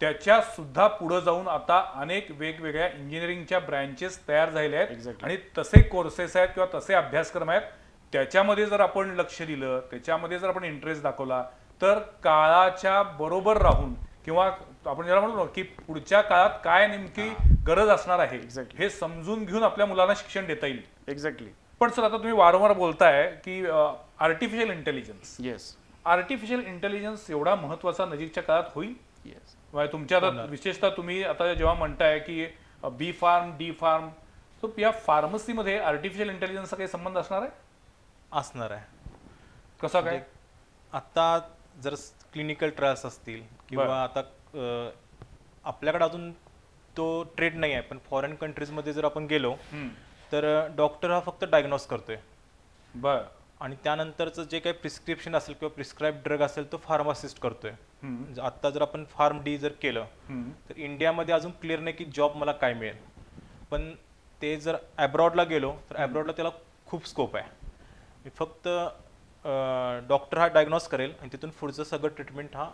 त्याच्या सुद्धा पुढे जाऊन आता अनेक वेगवेगळ्या इंजिनिअरिंगच्या ब्रँचेस तयार झालेल्या आहेत
Exactly.
आणि तसे कोर्सेस आहेत किंवा तसे अभ्यासक्रम आहेत. त्याच्यामध्ये जर आपण लक्ष दिलं, त्याच्यामध्ये जर आपण इंटरेस्ट दाखवला, तर काळाच्या बरोबर राहून किंवा आपण ज्याला म्हणतो की पुढच्या काळात काय नेमकी गरज असणार आहे
Exactly.
हे समजून घेऊन आपल्या मुलांना शिक्षण देता येईल.
एक्झॅक्टली.
पण सर आता तुम्ही वारंवार बोलताय की artificial intelligence
yes.
Artificial intelligence एवढा महत्वाचा नजीकच्या काळात होईल?
येस.
म्हणजे तुमच्या आता विशेषतः तुम्ही आता जेव्हा म्हणताय की बी फार्म डी फार्म, तर या फार्मसीमध्ये आर्टिफिशियल इंटेलिजन्सचा काही संबंध असणार आहे?
असणार आहे.
कसा काय?
आता जर क्लिनिकल ट्रायल्स असतील किंवा
बरं.
आता आपल्याकडे अजून तो ट्रेड नाही आहे, पण फॉरेन कंट्रीजमध्ये जर आपण गेलो तर डॉक्टर हा फक्त डायग्नोस करतोय
बर.
आणि त्यानंतरचं जे काही प्रिस्क्रिप्शन असेल किंवा प्रिस्क्राईब ड्रग असेल तो फार्मासिस्ट करतोय. आता जर आपण फार्म डी जर केलं तर इंडियामध्ये अजून क्लिअर नाही की जॉब मला काय मिळेल, पण ते जर ॲब्रॉडला गेलो तर ॲब्रॉडला त्याला खूप स्कोप आहे. फक्त डॉक्टर हा डायग्नोस करेल आणि तिथून पुढचं सगळं ट्रीटमेंट हा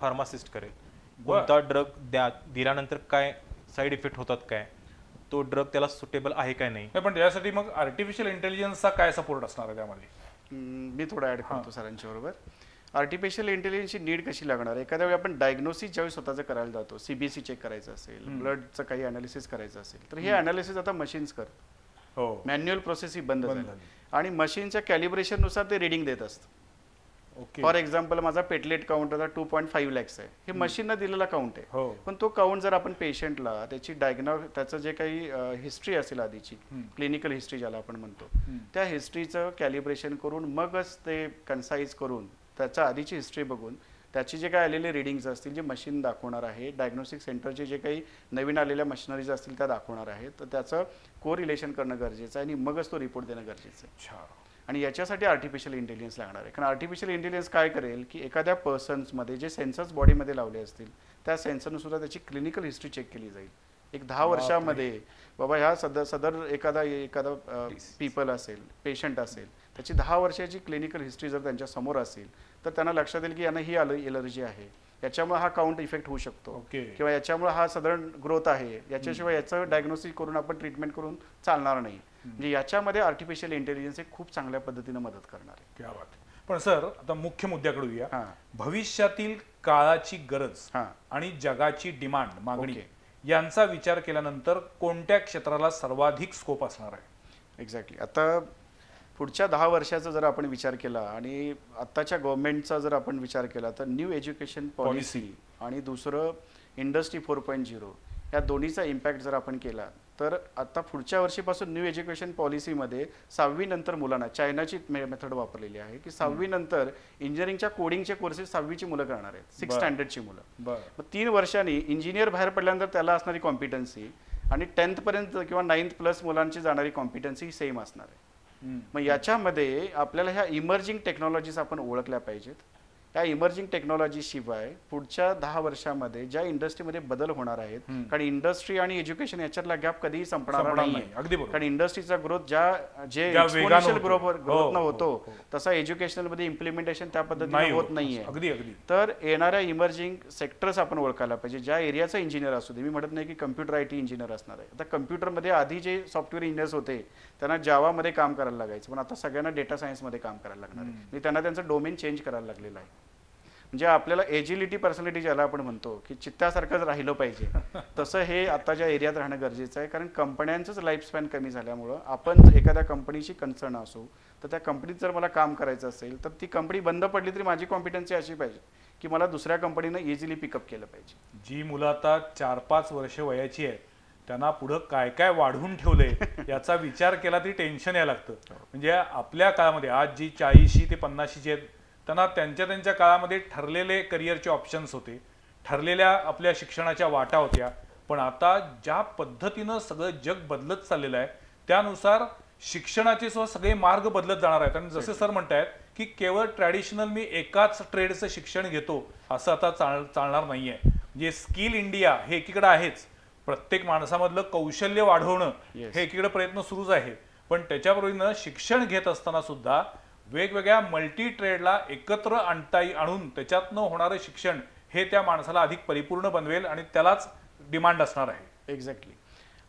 फार्मासिस्ट करेल. कोणता ड्रग दिल्यानंतर काय साईड इफेक्ट होतात, काय तो ड्रग त्याला सुटेबल आहे काय नाही.
पण त्यासाठी मग आर्टिफिशियल इंटेलिजन्सचा काय सपोर्ट असणार आहे त्यामध्ये?
मी थोडं ऍड करतो सरांच्या बरोबर. आर्टिफिशियल इंटेलिजन्सची नीड कशी लागणार आहे? एखाद्या वेळी आपण डायग्नोसिस ज्यावेळी स्वतःचं करायला जातो, सीबीसी चेक करायचं असेल, ब्लडचं काही अनालिसिस करायचं असेल, तर हे अनालिसिस आता मशीन्स करतात.
हो.
मॅन्युअल प्रोसेस ही बंद झाली आणि मशीनच्या कॅलिब्रेशननुसार ते रिडिंग देत असतं. फॉर एक्झाम्पल माझा पेटलेट काउंट आता 2.5 लॅक्स आहे. हे मशीननं दिलेला काउंट आहे, पण तो काउंट जर आपण पेशंटला त्याची त्याचं जे काही हिस्ट्री असेल आधीची, क्लिनिकल हिस्ट्री ज्याला आपण म्हणतो, त्या हिस्ट्रीचं कॅलिब्रेशन करून मगच ते कन्साइज करून त्याच्या आधीची हिस्ट्री बघून त्याची जे काही आलेले रिडिंग्स असतील जे मशीन दाखवणार आहे, डायग्नोस्टिक सेंटरचे जे काही नवीन आलेल्या मशिनरीज असतील त्या दाखवणार आहेत, तर त्याचं कोरिलेशन करणं गरजेचं आहे आणि मगच तो रिपोर्ट देणं गरजेचं आहे. आणि याच्यासाठी आर्टिफिशियल इंटेलिजन्स लागणार आहे. कारण आर्टिफिशियल इंटेलिजन्स काय करेल की एखाद्या पर्सन्समध्ये जे सेन्सर्स बॉडीमध्ये लावले असतील त्या सेन्सरनं सुद्धा त्याची क्लिनिकल हिस्ट्री चेक केली जाईल. एक 10 वर्षामध्ये बाबा ह्या सदर एखादा पीपल असेल, पेशंट असेल, त्याची 10 वर्षाची क्लिनिकल हिस्ट्री जर त्यांच्या समोर असेल तर त्यांना लक्षात येईल की यांना ही एलर्जी आहे, याच्यामुळे हा काउंट इफेक्ट होऊ शकतो किंवा याच्यामुळे हा साधारण ग्रोथ आहे, याच्याशिवाय याचं डायग्नोसिस करून आपण ट्रीटमेंट करून चालणार नाही. म्हणजे याच्यामध्ये आर्टिफिशियल इंटेलिजन्स खूप चांगल्या पद्धतीने मदत करणार आहे.
क्या बात. पण सर आता मुख्य मुद्द्याकडे येऊया. भविष्यातील काळाची गरज आणि जगाची डिमांड मागणी यांचा विचार केल्यानंतर कोणत्या क्षेत्राला सर्वाधिक स्कोप असणार आहे?
एक्झॅक्टली. आता पुढच्या 10 वर्षाचा जर आपण विचार केला आणि आत्ताच्या गव्हर्नमेंटचा जर आपण विचार केला तर न्यू एज्युकेशन पॉलिसी आणि दुसरं इंडस्ट्री 4.0 या दोन्हीचा इम्पॅक्ट जर आपण केला तर आता पुढच्या वर्षीपासून न्यू एज्युकेशन पॉलिसीमध्ये 6वी नंतर मुलांना चायनाची मेथड वापरलेली आहे की 6वी नंतर इंजिनिअरिंगच्या कोडिंगचे कोर्सेस 6वीची मुलं करणार आहेत, 6th स्टँडर्डची मुलं. मग 3 वर्षांनी इंजिनियर बाहेर पडल्यानंतर त्याला असणारी कॉम्पिटन्सी आणि 10th पर्यंत किंवा 9th प्लस मुलांची जाणारी कॉम्पिटन्सी सेम असणार आहे. मग याच्यामध्ये आपल्याला ह्या इमर्जिंग टेक्नॉलॉजीज आपण ओळखल्या पाहिजेत. या इमर्जिंग टेक्नॉलॉजी शिवाय पुढच्या 10 वर्षामध्ये ज्या इंडस्ट्रीमध्ये बदल होणार आहेत, कारण इंडस्ट्री आणि एज्युकेशन याच्यातला गॅप कधीही संपणार नाही. कारण इंडस्ट्रीचा ग्रोथ जे एक्सपोनेन्शियल ग्रोथ होतो तसा एज्युकेशनल मध्ये इम्प्लिमेंटेशन त्या पद्धतीने होत नाहीये. तर येणाऱ्या इमर्जिंग सेक्टर्स आपण ओळखायला पाहिजे. ज्या एरियाचा इंजिनियर असू दे, मी म्हणत नाही की कम्प्युटर IT इंजिनियर असणार आहे. आता कम्प्युटरमध्ये आधी जे सॉफ्टवेअर इंजिनियर्स होते त्यांना जावामध्ये काम करायला लागायचं, पण आता सगळ्यांना डेटा सायन्समध्ये काम करायला लागणार आहे. म्हणजे त्यांना त्यांचं डोमेन चेंज करायला लागलेलं आहे. म्हणजे आपल्याला एजिलिटी पर्सनॅलिटी ज्याला आपण म्हणतो की चित्त्यासारखंच राहिलं पाहिजे, तसं हे आताच्या एरियात राहणं गरजेचं आहे. कारण कंपन्यांचंच लाईफ स्पॅन कमी झाल्यामुळं आपण एखाद्या कंपनीची कन्सर्न असू तर त्या कंपनीत जर मला काम करायचं असेल तर ती कंपनी बंद पडली तरी माझी कॉम्पिटन्सी अशी पाहिजे की मला दुसऱ्या कंपनीनं इझिली पिकअप केलं पाहिजे.
जी मुलं आता 4-5 वर्ष वयाची आहेत त्यांना पुढं काय काय वाढवून ठेवले याचा विचार केला तरी टेन्शन यायला लागतं. म्हणजे आपल्या काळामध्ये आज जी 40 ते 50ची आहेत त्यांना त्यांच्या काळामध्ये ठरलेले करिअरचे ऑप्शन्स होते, ठरलेल्या आपल्या शिक्षणाच्या वाटा होत्या. पण आता ज्या पद्धतीनं सगळं जग बदलत चाललेलं आहे त्यानुसार शिक्षणाचे सुद्धा सगळे मार्ग बदलत जाणार आहेत. आणि जसे सर म्हणतायत की केवळ ट्रॅडिशनल मी एकाच ट्रेडचं शिक्षण घेतो असं आता चालणार नाहीये. म्हणजे स्किल इंडिया हे एकीकडे आहेच, प्रत्येक माणसामधलं कौशल्य वाढवणं हे एकीकडे प्रयत्न सुरूच आहे, पण त्याच्याबरोबरीनं शिक्षण घेत असताना सुद्धा वेगवेगळ्या मल्टी ट्रेडला एकत्र आणून त्याच्यातनं होणारं शिक्षण हे त्या माणसाला अधिक परिपूर्ण बनवेल आणि त्यालाच डिमांड असणार आहे.
एक्झॅक्टली.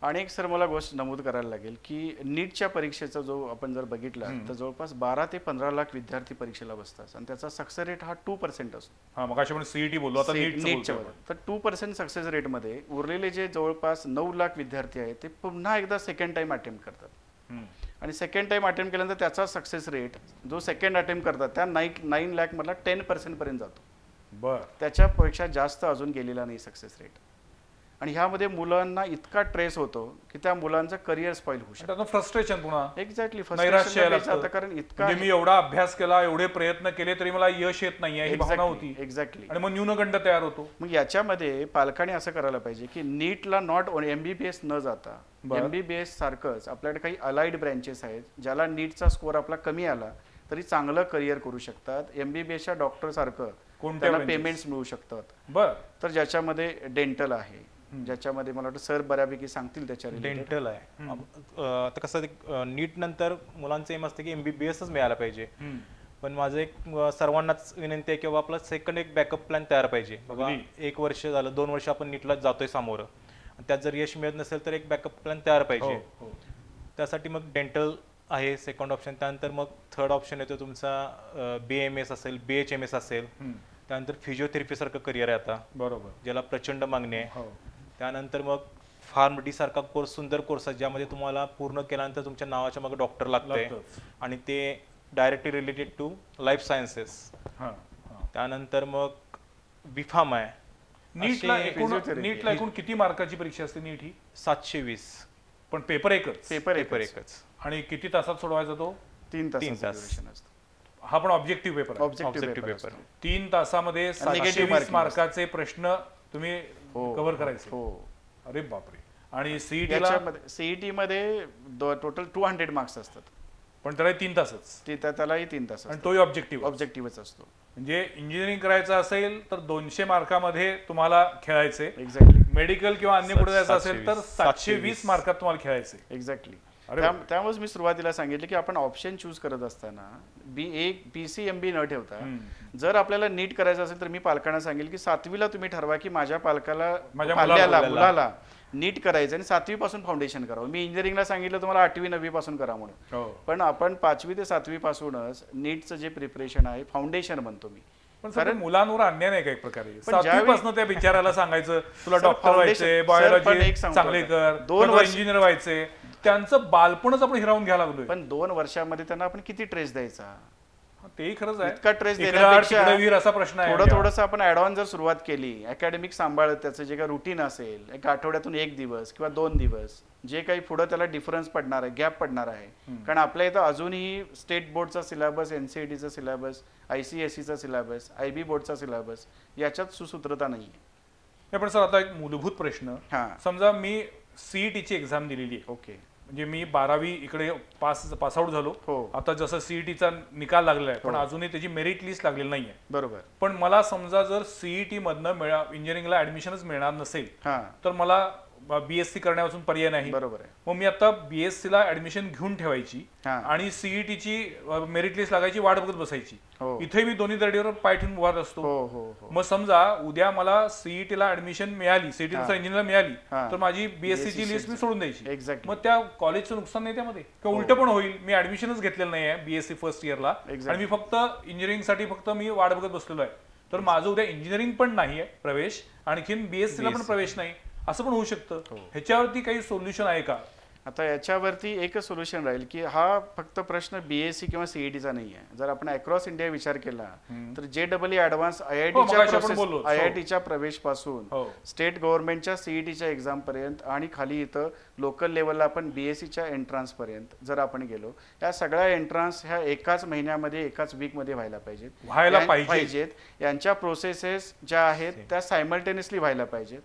आणि एक सर मला गोष्ट नमूद करायला लागेल की नीटच्या परीक्षेचा जो आपण जर बघितला तर जवळपास 12 ते 15 लाख विद्यार्थी परीक्षेला बसतात आणि त्याचा सक्सेस रेट हा 2% असतो.
हा, मग आपण सीईटी बोललो, आता
नीटच्या तर 2% सक्सेस रेटमध्ये उरलेले जे जवळपास 9 लाख विद्यार्थी आहेत ते पुन्हा एकदा सेकंड टाइम अटेम्प्ट करतात. आणि सेकंड टाइम अटेम्प्ट केल्यानंतर त्याचा सक्सेस रेट जो सेकंड अटेम्प्ट करतात त्या 9 लाख मधला 10% पर्यंत जातो.
बर,
त्याच्यापेक्षा जास्त अजून गेलेला नाही सक्सेस रेट. आणि ह्यामध्ये मुलांना इतका ट्रेस होतो की त्या मुलांचं करिअर स्पॉइल होऊ शकतं.
त्यातून फ्रस्ट्रेशन, पुन्हा
एक्झॅक्टली
नैराश्य यायला
आता
लागतं.
कारण इतका
म्हणजे मी एवढा अभ्यास केला, एवढे प्रयत्न केले तरी मला यश येत नाहीये ही भावना होती.
एक्झॅक्टली.
आणि मग न्यूनगंड तयार होतो.
मग याच्यामध्ये पालकांनी असं करायला पाहिजे की नीटला नॉट ओनली MBBS न जाता MBBS सारखंच आपल्याकडे काही अलाइड ब्रँचेस आहेत ज्याला नीटचा स्कोर आपला कमी आला तरी चांगलं करिअर करू शकतात. MBBSच्या डॉक्टर सारखं त्यांना पेमेंट्स मिळू शकतात.
बर,
तर ज्याच्यामध्ये डेंटल आहे, ज्याच्यामध्ये मला वाटतं सर बऱ्यापैकी सांगतील त्याच्या
डेंटल आहे. आता कसं नीट नंतर मुलांचं एम असतं की MBBSच मिळायला पाहिजे. पण माझं एक सर्वांनाच विनंती आहे की बाबा आपला सेकंड एक बॅकअप प्लॅन तयार पाहिजे. बाबा 1 वर्ष झालं, 2 वर्ष आपण नीटला जातोय समोर, त्यात जर यश मिळत नसेल तर एक बॅकअप प्लॅन तयार पाहिजे. त्यासाठी मग डेंटल आहे सेकंड ऑप्शन. त्यानंतर मग थर्ड ऑप्शन येतो तुमचा BAMS असेल, BHMS असेल. त्यानंतर फिजिओथेरपी सारखं करिअर आहे आता,
बरोबर,
ज्याला प्रचंड मागणी आहे. त्यानंतर मग फार्म सारखा कोर्स, सुंदर कोर्स आहे ज्यामध्ये तुम्हाला पूर्ण केल्यानंतर तुमच्या नावाच्या मग डॉक्टर लागतंय आणि ते directly related to life sciences. त्यानंतर मग B.Pharm आहे.
नीटला एकूण किती मार्काची परीक्षा असते नीट ही?
720.
पण पेपर एकच?
पेपर
एकच.
आणि किती तासात सोडवायचा तो?
3 तास.
हा पण ऑब्जेक्टिव्ह पेपर?
Objective paper.
3 तासामध्ये 720 मार्काचे प्रश्न तुम्ही कव्हर करायचे?
हो.
अरे बापरे. आणि
सीईटी मध्ये टोटल 200 मार्क्स असतात.
पण त्याला 3 तासच?
त्यालाही 3 तास.
आणि तोही
ऑब्जेक्टिव्हच असतो.
म्हणजे इंजिनिअरिंग करायचं असेल तर 200 मार्कामध्ये तुम्हाला खेळायचे.
एक्झॅक्टली.
मेडिकल किंवा अन्य कुठे जायचं असेल तर 720 मार्कात तुम्हाला खेळायचे.
एक्झॅक्टली. त्यामुळेच मी सुरुवातीला सांगितलं की आपण ऑप्शन चूज करत असताना PCMB न ठेवता जर आपल्याला नीट करायचं असेल तर मी पालकांना सांगेल की 7वीला तुम्ही ठरवा की माझ्या पालकाला मुलाला नीट करायचं आणि 7वी पासून फाउंडेशन करावं. मी इंजिनिअरिंगला सांगितलं तुम्हाला 8वी 9वी पासून करा म्हणून, पण आपण 5वी ते 7वी पासूनच नीटचं जे प्रिपरेशन आहे फाउंडेशन म्हणतो मी.
पण कारण मुलांवर अन्याय नाही का एक प्रकारे? 7वी पासून त्या बिचाराला सांगायचं तुला डॉक्टर व्हायचंय, बायोलॉजी चांगले कर, 2 वर्ष इंजिनियर व्हायचे, त्यांचं बालपणच आपण हिरावून घ्यायला लागलोय.
पण 2 वर्षामध्ये त्यांना आपण किती ट्रेस द्यायचा?
तेही खरंच आहे.
इतका ट्रेस देण्यापेक्षा
असा प्रश्न आहे.
थोडंसं आपण ऍडव्हान्स जर सुरुवात केली, अकॅडमिक सांभाळत त्याचं जे काही रुटीन असेल, एक आठवड्यातून 1 दिवस किंवा 2 दिवस, जे काही पुढे त्याला डिफरन्स पडणार आहे, गॅप पडणार आहे. कारण आपल्या इथं अजूनही state बोर्डचा syllabus, NCERTचा syllabus, ICSEचा syllabus, IB बोर्डचा syllabus याच्यात सुसूत्रता नाहीये.
पण सर आता एक मूलभूत प्रश्न, समजा मी CETची एक्झाम दिलेली आहे.
ओके.
म्हणजे मी 12वी इकडे पास आउट झालो. आता जसं CETचा निकाल लागलाय पण अजूनही त्याची मेरिट लिस्ट लागलेली नाहीये.
बरोबर.
पण मला समजा जर CET मधनं इंजिनिअरिंगला ऍडमिशनच मिळणार नसेल तर मला BSc करण्यापासून पर्याय नाही.
बरोबर आहे.
मग मी आता BSc ला ऍडमिशन घेऊन ठेवायची आणि CETची मेरिट लिस्ट लागायची वाट बघत बसायची. इथे मी दोन्ही दरडीवर पाय ठेवून उभा असतो. मग समजा उद्या मला CET ला ऍडमिशन मिळाली, CET इंजिनिअर मिळाली तर माझी BSc ची लिस्ट मी सोडून द्यायची. मग त्या कॉलेजचं नुकसान नाही त्यामध्ये का? उलट पण होईल, मी ऍडमिशनच घेतलेलं नाहीये BSc फर्स्ट इयरला आणि मी फक्त इंजिनिअरिंग साठी फक्त मी वाट बघत बसलेलो आहे. तर माझं उद्या इंजिनिअरिंग पण नाहीये प्रवेश, आणखीन BSc ला पण प्रवेश नाही, असं पण होऊ शकतं. ह्याच्यावरती काही सोल्युशन आहे का?
आता याच्यावरती एकच सोल्युशन राहील की हा फक्त प्रश्न BSc किंवा CETचा नाही आहे. जर आपण अक्रॉस इंडिया विचार केला तर JEE ऍडव्हान्स IITच्या प्रवेश पासून स्टेट गव्हर्नमेंटच्या CETच्या एक्झाम पर्यंत आणि खाली इथं लोकल लेवलला आपण BScच्या एंट्रान्स पर्यंत जर आपण गेलो, या सगळ्या एंट्रान्स ह्या एकाच महिन्यामध्ये, एकाच वीकमध्ये व्हायला पाहिजेत. यांच्या प्रोसेसेस ज्या आहेत त्या सायमल्टेनियसली व्हायला पाहिजेत,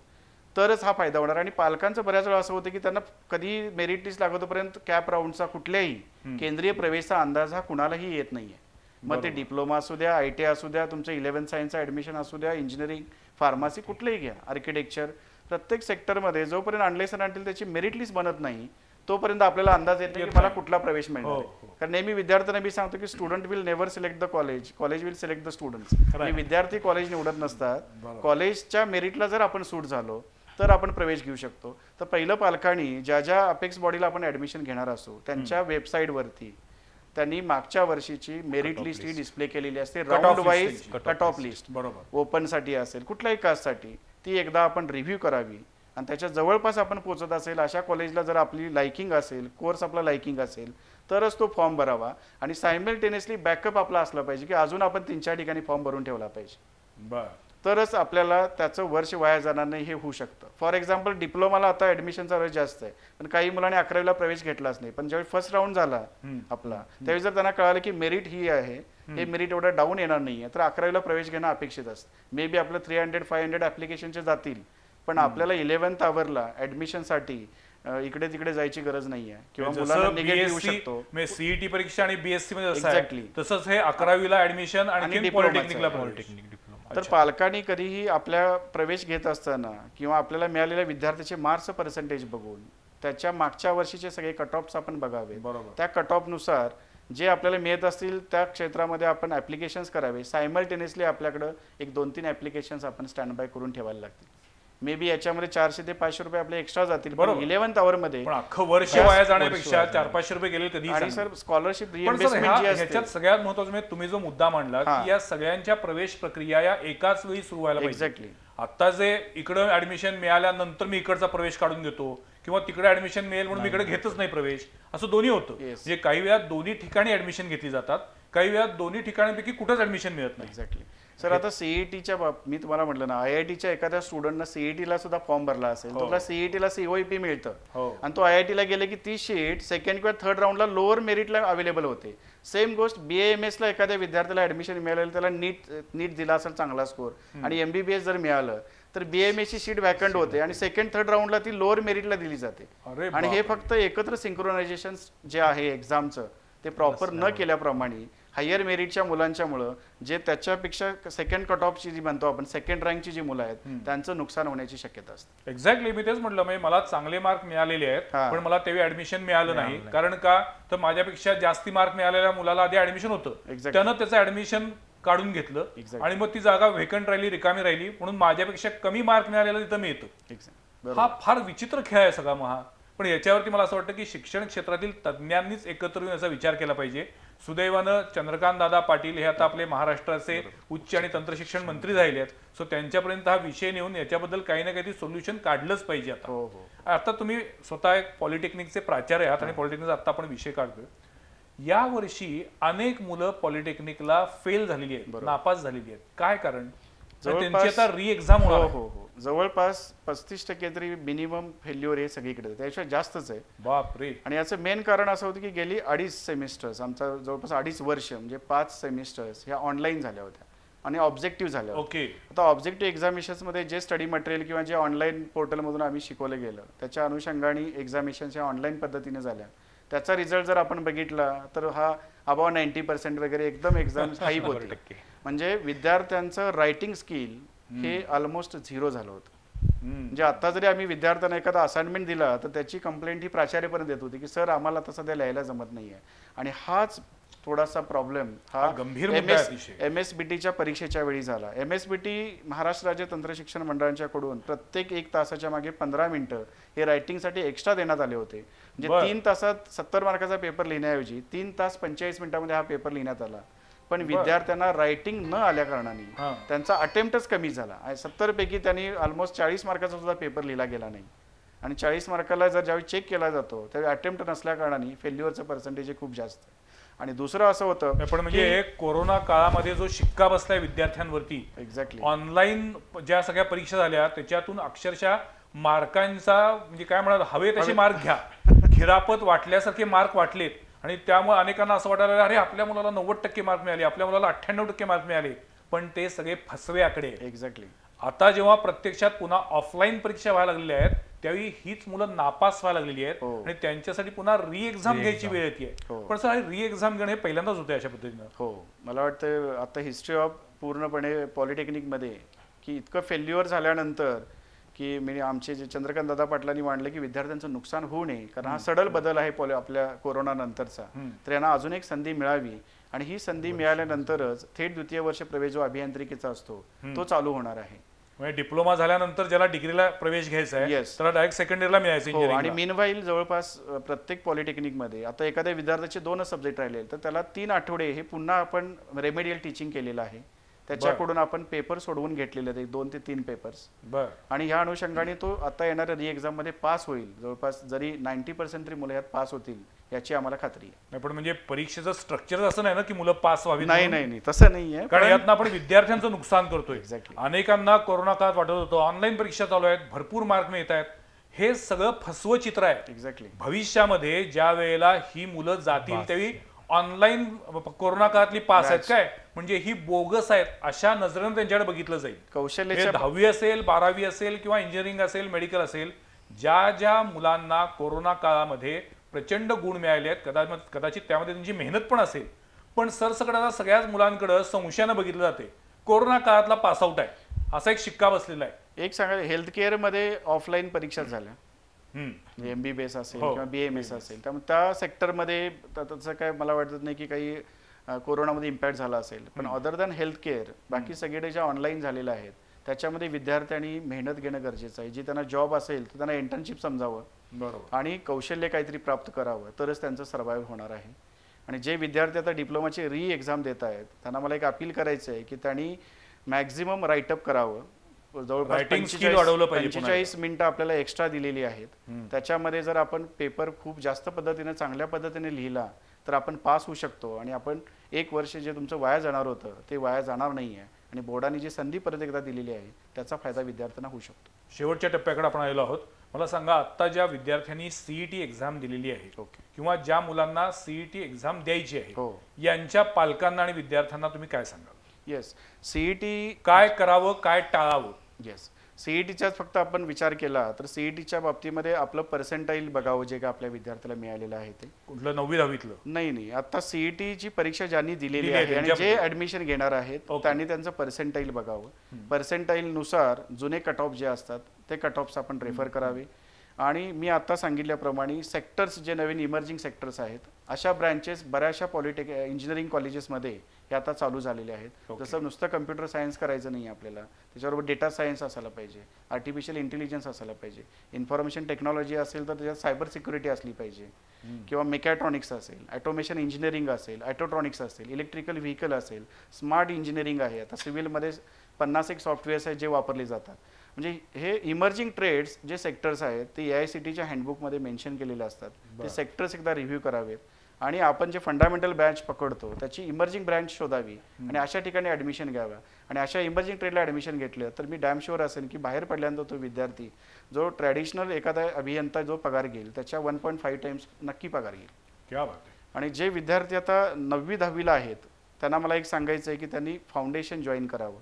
तरच हा फायदा होणार. आणि पालकांचं बऱ्याच वेळा असं होतं की त्यांना कधी मेरिट लिस्ट लागतोपर्यंत कॅप राऊंडचा कुठल्याही केंद्रीय प्रवेशचा अंदाज हा कुणालाही येत नाहीये. मग ते डिप्लोमा असू द्या, ITI असू द्या, तुमचं 11th सायन्सचं ऍडमिशन असू द्या, इंजिनिअरिंग, फार्मसी कुठलेही घ्या, आर्किटेक्चर, प्रत्येक सेक्टरमध्ये जोपर्यंत अनलेस अँड अंटिल त्याची मेरिट लिस्ट बनत नाही तोपर्यंत आपल्याला अंदाज येत नाही की मला कुठला प्रवेश मिळणार
हो,
आहे. कारण नेहमी विद्यार्थ्यांना मी सांगतो की student will never select the college, college will select the students. विद्यार्थी कॉलेज निवडत नसतात. कॉलेजच्या मेरिटला जर आपण सूट झालो तर आपण प्रवेश घेऊ शकतो. तर पहिलं पालकांनी ज्या ज्या अपेक्स बॉडीला आपण ऍडमिशन घेणार असू त्यांच्या वेबसाईटवरती त्यांनी मागच्या वर्षीची मेरिट लिस्ट ही डिस्प्ले केलेली असते, round wise cut off list.
बरोबर.
ओपनसाठी असेल कुठल्याही कास्टसाठी ती एकदा आपण रिव्ह्यू करावी आणि त्याच्या जवळपास आपण पोहोचत असेल अशा कॉलेजला जर आपली लायकिंग असेल, कोर्स आपला लायकिंग असेल तरच तो फॉर्म भरावा. आणि सायमल्टेनियसली बॅकअप आपला असला पाहिजे की अजून आपण 3-4 ठिकाणी फॉर्म भरून ठेवला पाहिजे.
बर.
तरच आपल्याला त्याचं वर्ष वाया जाणार नाही हे होऊ शकतं. फॉर एक्झाम्पल डिप्लोमाला आता ऍडमिशनचा रेट जास्त आहे, पण काही मुलांनी 11वीला प्रवेश घेतलाच नाही. पण ज्यावेळी फर्स्ट राऊंड झाला आपला त्यावेळी जर त्यांना कळालं की मेरिट ही आहे, हे मेरिट एवढं डाऊन येणार नाहीये, तर 11वीला प्रवेश घेणं अपेक्षित असतं. मे बी आपलं 300-500 ऍप्लिकेशनचे जातील, पण आपल्याला 11th आवरला ऍडमिशनसाठी इकडे तिकडे जायची गरज नाहीये किंवा मुलांना निगेटिव्ह येऊ शकतो.
सीईटी परीक्षा आणि बीएससी मध्ये
एक्झॅक्टली
तसंच हे 11वीला ऍडमिशन आणि पॉलिटेक्निकला
पॉलिटेक्निक डिप्लोमा.
तर पालकांनी कधीही आपल्या प्रवेश घेत असताना किंवा आपल्याला मिळालेल्या विद्यार्थ्याचे मार्क्स पर्सेंटेज बघून त्याच्या मागच्या वर्षीचे सगळे कट ऑफ्स आपण बघावे. त्या कट ऑफ नुसार जे आपल्याला मिळत असतील त्या क्षेत्रामध्ये आपण ऍप्लिकेशन्स करावे. सायमल्टेनियसली आपल्याकडे एक 2-3 ऍप्लिकेशन्स आपण स्टँड बाय करून ठेवायला लागतील. मे बी याच्यामध्ये 400 ते 500 रुपये आपले एक्स्ट्रा जातील. 11th आवर मध्ये
अख्खं वर्ष वाया जाण्यापेक्षा 400-500 रुपये गेले कधी.
आणि सर स्कॉलरशिप
रिइंबर्समेंट जी असते ह्याच्यात सगळ्यात महत्त्वाचं म्हणजे तुम्ही जो मुद्दा मांडला की या सगळ्यांच्या प्रवेश प्रक्रिया या एकाच वेळी सुरू व्हायला पाहिजे.
एक्झॅक्टली.
आता जे इकडं ऍडमिशन मिळाल्यानंतर मी इकडचा प्रवेश काढून घेतो किंवा तिकडे ऍडमिशन मिळेल म्हणून मी इकडे घेतच नाही प्रवेश, असं दोन्ही होतं. म्हणजे काही वेळा दोन्ही ठिकाणी ऍडमिशन घेतली जातात, काही वेळा दोन्ही ठिकाणांपैकी कुठंच ऍडमिशन मिळत नाही.
एक्झॅक्टली. सर आता सीईटीच्या मी तुम्हाला म्हटलं ना, आयआयटीच्या एखाद्या स्टुडंटनं सीईटीला सुद्धा फॉर्म भरला असेल, त्याला सीईटीला सीओईपी मिळतं आणि तो आयआयटीला गेले की ती शीट सेकंड किंवा थर्ड राऊंडला लोअर मेरिटला अवेलेबल होते. सेम गोष्ट BAMS ला एखाद्या विद्यार्थ्याला ऍडमिशन मिळालं, त्याला नीट दिला असेल चांगला स्कोर आणि MBBS जर मिळालं तर BAMS ची सीट वॅकंट होते आणि सेकंड थर्ड राऊंडला ती लोअर मेरिटला दिली जाते. आणि हे फक्त एकत्र सिंक्रोनायझेशन जे आहे एक्झामचं ते प्रॉपर न केल्याप्रमाणे हायर मेरिटच्या मुलांच्यामुळं जे त्याच्यापेक्षा सेकंड कट ऑफची जी म्हणतो आपण सेकंड रँकची जी मुलं आहेत त्यांचं नुकसान होण्याची शक्यता असते.
एक्झॅक्टली. मी तेच म्हटलं, म्हणजे मला चांगले मार्क मिळालेले आहेत पण मला तेव्हा ऍडमिशन मिळालं नाही. कारण का तर माझ्यापेक्षा जास्ती मार्क मिळालेल्या मुलाला आधी ऍडमिशन होतं, त्यानं त्याचं ऍडमिशन काढून घेतलं आणि मग ती जागा व्हेकंट राहिली, रिकामी राहिली, म्हणून माझ्यापेक्षा कमी मार्क मिळालेला तिथं मी येतो. हा फार विचित्र खेळ आहे सगळा महा. पण याच्यावरती मला असं वाटतं की शिक्षण क्षेत्रातील तज्ज्ञांनीच एकत्र येऊन याचा विचार केला पाहिजे. सुदैवानं चंद्रकांत दादा पाटील हे आता आपले महाराष्ट्राचे उच्च आणि तंत्रशिक्षण मंत्री झालेले आहेत. सो त्यांच्यापर्यंत हा विषय नेऊन याच्याबद्दल काही ना काही सोल्युशन काढलंच पाहिजे. आता तुम्ही स्वतः एक पॉलिटेक्निकचे प्राचार्य आहात आणि पॉलिटेक्निकचा आता आपण विषय काढतोय. या वर्षी अनेक मुलं पॉलिटेक्निकला फेल झालेली आहेत, नापास झालेली आहेत. काय कारण? त्यांची आता री एक्झाम होणार.
जवळपास 35% तरी मिनिमम फेल्युअर हे सगळीकडे, त्याशिवाय जास्तच आहे.
बापरे.
आणि याचं मेन कारण असं होतं की गेली 2.5 सेमिस्टर्स, आमचा जवळपास 2.5 वर्ष म्हणजे 5 सेमिस्टर्स ह्या ऑनलाईन झाल्या होत्या आणि ऑब्जेक्टिव्ह झाल्या.
ओके.
आता ऑब्जेक्टिव्ह एक्झामिनेशन्समध्ये जे स्टडी मटेरियल किंवा जे ऑनलाईन पोर्टलमधून आम्ही शिकवलं गेलं त्याच्या अनुषंगाने एक्झामिनेशन्स ह्या ऑनलाईन पद्धतीने झाल्या. त्याचा रिझल्ट जर आपण बघितला तर हा अबाव 90% वगैरे एकदम एक्झाम हाई होती. म्हणजे विद्यार्थ्यांचं रायटिंग स्किल हे ऑलमोस्ट 0 झालं होतं. म्हणजे आता जरी आम्ही विद्यार्थ्यांना एखादा असाइनमेंट दिला तर त्याची कंप्लेंट ही प्राचार्यापर्यंत येत होती की सर आम्हाला आता सध्या लिहायला जमत नाहीये. आणि हाच थोडासा प्रॉब्लेम हा
गंभीर
MSBTच्या परीक्षेच्या वेळी झाला. MSBT महाराष्ट्र राज्य तंत्रशिक्षण मंडळांच्याकडून प्रत्येक 1 तासाच्या मागे 15 मिनिटं हे रायटिंगसाठी एक्स्ट्रा देण्यात आले होते. म्हणजे 3 तासात 70 मार्काचा पेपर लिहिण्याऐवजी 3 तास 45 मिनिटांमध्ये हा पेपर लिहिण्यात आला. पण विद्यार्थ्यांना रायटिंग न आल्या कारणाने त्यांचा अटेम्प्टच कमी झाला. 70 पैकी त्यांनी ऑलमोस्ट 40 मार्काचा सुद्धा पेपर लिहिला गेला नाही. आणि 40 मार्काला जर ज्यावेळी चेक केला जातो त्यावेळी अटेम्प्ट नसल्या कारणाने फेल्युअरचं पर्सेंटेज खूप जास्त. आणि दुसरं असं होतं
पण म्हणजे कोरोना काळामध्ये जो शिक्का बसलाय विद्यार्थ्यांवरती,
एक्झॅक्टली
ऑनलाईन ज्या सगळ्या परीक्षा झाल्या त्याच्यातून अक्षरशः मार्कांचा म्हणजे काय म्हणाल हवे तसे मार्क घ्या, खिरापत वाटल्यासारखे मार्क वाटलेत. आणि त्यामुळे अनेकांना असं वाटायला अरे आपल्या मुलाला 90% मार्क मिळाले, आपल्या मुलाला 98% मार्क मिळाले. पण ते सगळे फसवे आकडे.
एक्झॅक्टली.
आता जेव्हा प्रत्यक्षात पुन्हा ऑफलाईन परीक्षा व्हायला लागलेल्या आहेत त्यावेळी हीच मुलं नापास व्हायला लागलेली आहेत आणि त्यांच्यासाठी पुन्हा री एक्झाम घ्यायची वेळ येते. पण सर री एक्झाम घेणं हे पहिल्यांदाच होते अशा पद्धतीनं.
हो, मला वाटतं आता हिस्ट्री ऑफ पूर्णपणे पॉलिटेक्निकमध्ये की इतकं फेल्युअर झाल्यानंतर की मी आमचे जे चंद्रकांत दादा पाटलांनी मांडलं की विद्यार्थ्यांचं नुकसान होऊ नये, कारण हा सडल बदल आहे आपल्या कोरोना नंतरचा, तर यांना अजून एक संधी मिळावी आणि ही संधी मिळाल्यानंतरच थेट द्वितीय वर्ष प्रवेश जो अभियांत्रिकीचा असतो तो चालू होणार आहे.
म्हणजे डिप्लोमा झाल्यानंतर ज्याला डिग्रीला प्रवेश घ्यायचा आहे
Yes.
त्याला डायरेक्ट सेकंड इयरला मिळायचं
हो, आणि
engineering ला.
मीनवाईल जवळपास प्रत्येक पॉलिटेक्निकमध्ये आता एखाद्या विद्यार्थ्याचे 2 सब्जेक्ट राहिले तर त्याला 3 आठवडे हे पुन्हा आपण रेमेडियल टीचिंग केलेलं आहे. त्याच्याकडून आपण पेपर सोडवून घेतलेले आहेत, 2 ते 3 पेपर्स,
बर
आणि ह्या अनुषंगाने तो आता येणाऱ्या री एक्झाम मध्ये पास होईल. जवळपास जरी 90% तरी मुलं यात पास होतील याची आम्हाला खात्री आहे.
नाही, पण म्हणजे परीक्षेचं स्ट्रक्चर असं नाही ना की मुलं पास व्हावी
नाही नाही नाही, तसं नाही आहे.
कारण यातनं आपण विद्यार्थ्यांचं नुकसान करतोय.
Exactly.
अनेकांना कोरोना काळात वाटत होतं ऑनलाईन परीक्षा चालू आहेत, भरपूर मार्क मिळत आहेत, हे सगळं फसवं चित्र आहे.
एक्झॅक्टली.
भविष्यामध्ये ज्या वेळेला ही मुलं जातील त्यावेळी ऑनलाईन कोरोना काळातली पास आहेत काय म्हणजे ही बोगस आहेत अशा नजरेनं त्यांच्याकडे बघितलं जाईल.
कौशल्याच्या
10वी असेल, 12वी असेल किंवा इंजिनिअरिंग असेल, मेडिकल असेल, ज्या ज्या मुलांना कोरोना काळामध्ये प्रचंड गुण मिळाले आहेत, कदाचित त्यामध्ये त्यांची मेहनत पण असेल, पण सरसकट आता सगळ्याच मुलांकडे संशयानं बघितलं जाते कोरोना काळातला पासआउट आहे असा एक शिक्का बसलेला आहे.
एक सांगा, हेल्थ केअर मध्ये ऑफलाईन परीक्षा झाल्या, MBBS असेल
हो.
किंवा BAMS असेल, त्यामुळे त्या सेक्टरमध्ये तसं काय मला वाटत नाही की काही कोरोनामध्ये इम्पॅक्ट झाला असेल. पण अदर दॅन हेल्थ केअर बाकी सगळे ज्या ऑनलाईन झालेल्या आहेत त्याच्यामध्ये विद्यार्थ्यांनी मेहनत घेणं गरजेचं आहे. जी त्यांना जॉब असेल तर त्यांना इंटर्नशिप समजावं
बरोबर
आणि कौशल्य काहीतरी प्राप्त करावं, तरच त्यांचं सर्वाईव्ह होणार आहे. आणि जे विद्यार्थी आता डिप्लोमाची री एक्झाम देत आहेत त्यांना मला एक अपील करायचं आहे की त्यांनी मॅक्झिमम राईटअप करावं. जवळपास
Writing skill वाढवलं पाहिजे पुन्हा
45 मिनिटं आपल्याला एक्स्ट्रा दिलेली आहेत. त्याच्यामध्ये जर आपण पेपर खूप जास्त पद्धतीने चांगल्या पद्धतीने लिहिला तर आपण पास होऊ शकतो आणि आपण 1 वर्ष जे तुमचं वाया जाणार होतं ते वाया जाणार नाही आहे आणि बोर्डाने जी संधी परत एकदा दिलेली आहे त्याचा फायदा विद्यार्थ्यांना होऊ शकतो.
शेवटच्या टप्प्याकडे आपण आलेलो आहोत. मला सांगा, आता ज्या विद्यार्थ्यांनी CET एक्झाम दिलेली आहे
ओके.
किंवा ज्या मुलांना CET एक्झाम द्यायची आहे
हो.
यांच्या पालकांना आणि विद्यार्थ्यांना तुम्ही काय सांगाल?
येस, CET
काय करावं, काय टाळावं?
येस, CETचाच फक्त आपण विचार केला तर CETच्या बाबतीमध्ये आपलं पर्सेंटाईल बघावं जे का आपल्या विद्यार्थ्याला मिळालेलं आहे ते.
कुठलं 9वी 10वीतलं?
नाही, आता CETची परीक्षा ज्यांनी दिलेली
दिली आहे
आहे आणि जे ऍडमिशन घेणार आहेत
ओके.
त्यांनी त्यांचं पर्सेंटाईल बघावं. पर्सेंटाईल नुसार जुने कट ऑफ जे असतात ते कट ऑफ्स आपण रेफर करावे. आणि मी आता सांगितल्याप्रमाणे सेक्टर्स जे नवीन इमर्जिंग सेक्टर्स आहेत अशा ब्रँचेस बऱ्याचशा इंजिनिअरिंग कॉलेजेसमध्ये हे आता चालू झालेले आहेत.
ओके.
जसं नुसतं कम्प्युटर सायन्स करायचं नाही आपल्याला, त्याच्याबरोबर डेटा सायन्स असायला पाहिजे, आर्टिफिशियल इंटेलिजन्स असायला पाहिजे, इन्फॉर्मेशन टेक्नॉलॉजी असेल तर त्याच्यात सायबर सिक्युरिटी असली पाहिजे, किंवा मेकॅट्रॉनिक्स असेल, ॲटोमेशन इंजिनिअरिंग असेल, ॲटोट्रॉनिक्स असेल, इलेक्ट्रिकल व्हेकल असेल, स्मार्ट इंजिनिअरिंग आहे. आता सिव्हिलमध्ये 50 सॉफ्टवेअर्स आहेत जे वापरले जातात. म्हणजे हे इमर्जिंग ट्रेड्स जे सेक्टर्स आहेत ते AICTच्या हँडबुकमध्ये मेन्शन केलेले असतात. ते सेक्टर्स एकदा रिव्ह्यू करावेत आणि आपण जे फंडामेंटल ब्रँच पकडतो त्याची इमर्जिंग ब्रँच शोधावी आणि अशा ठिकाणी ॲडमिशन घ्यावं. आणि अशा इमर्जिंग ट्रेडला ॲडमिशन घेतलं तर मी डॅम शुअर असेल की बाहेर पडल्यानंतर तो विद्यार्थी जो ट्रॅडिशनल एखादा अभियंता जो पगार घेईल त्याच्या 1.5 टाइम्स नक्की पगार घेईल.
क्या बात आहे.
आणि जे विद्यार्थी आता 9वी 10वीला आहेत त्यांना मला एक सांगायचं आहे की त्यांनी फाउंडेशन जॉईन करावं.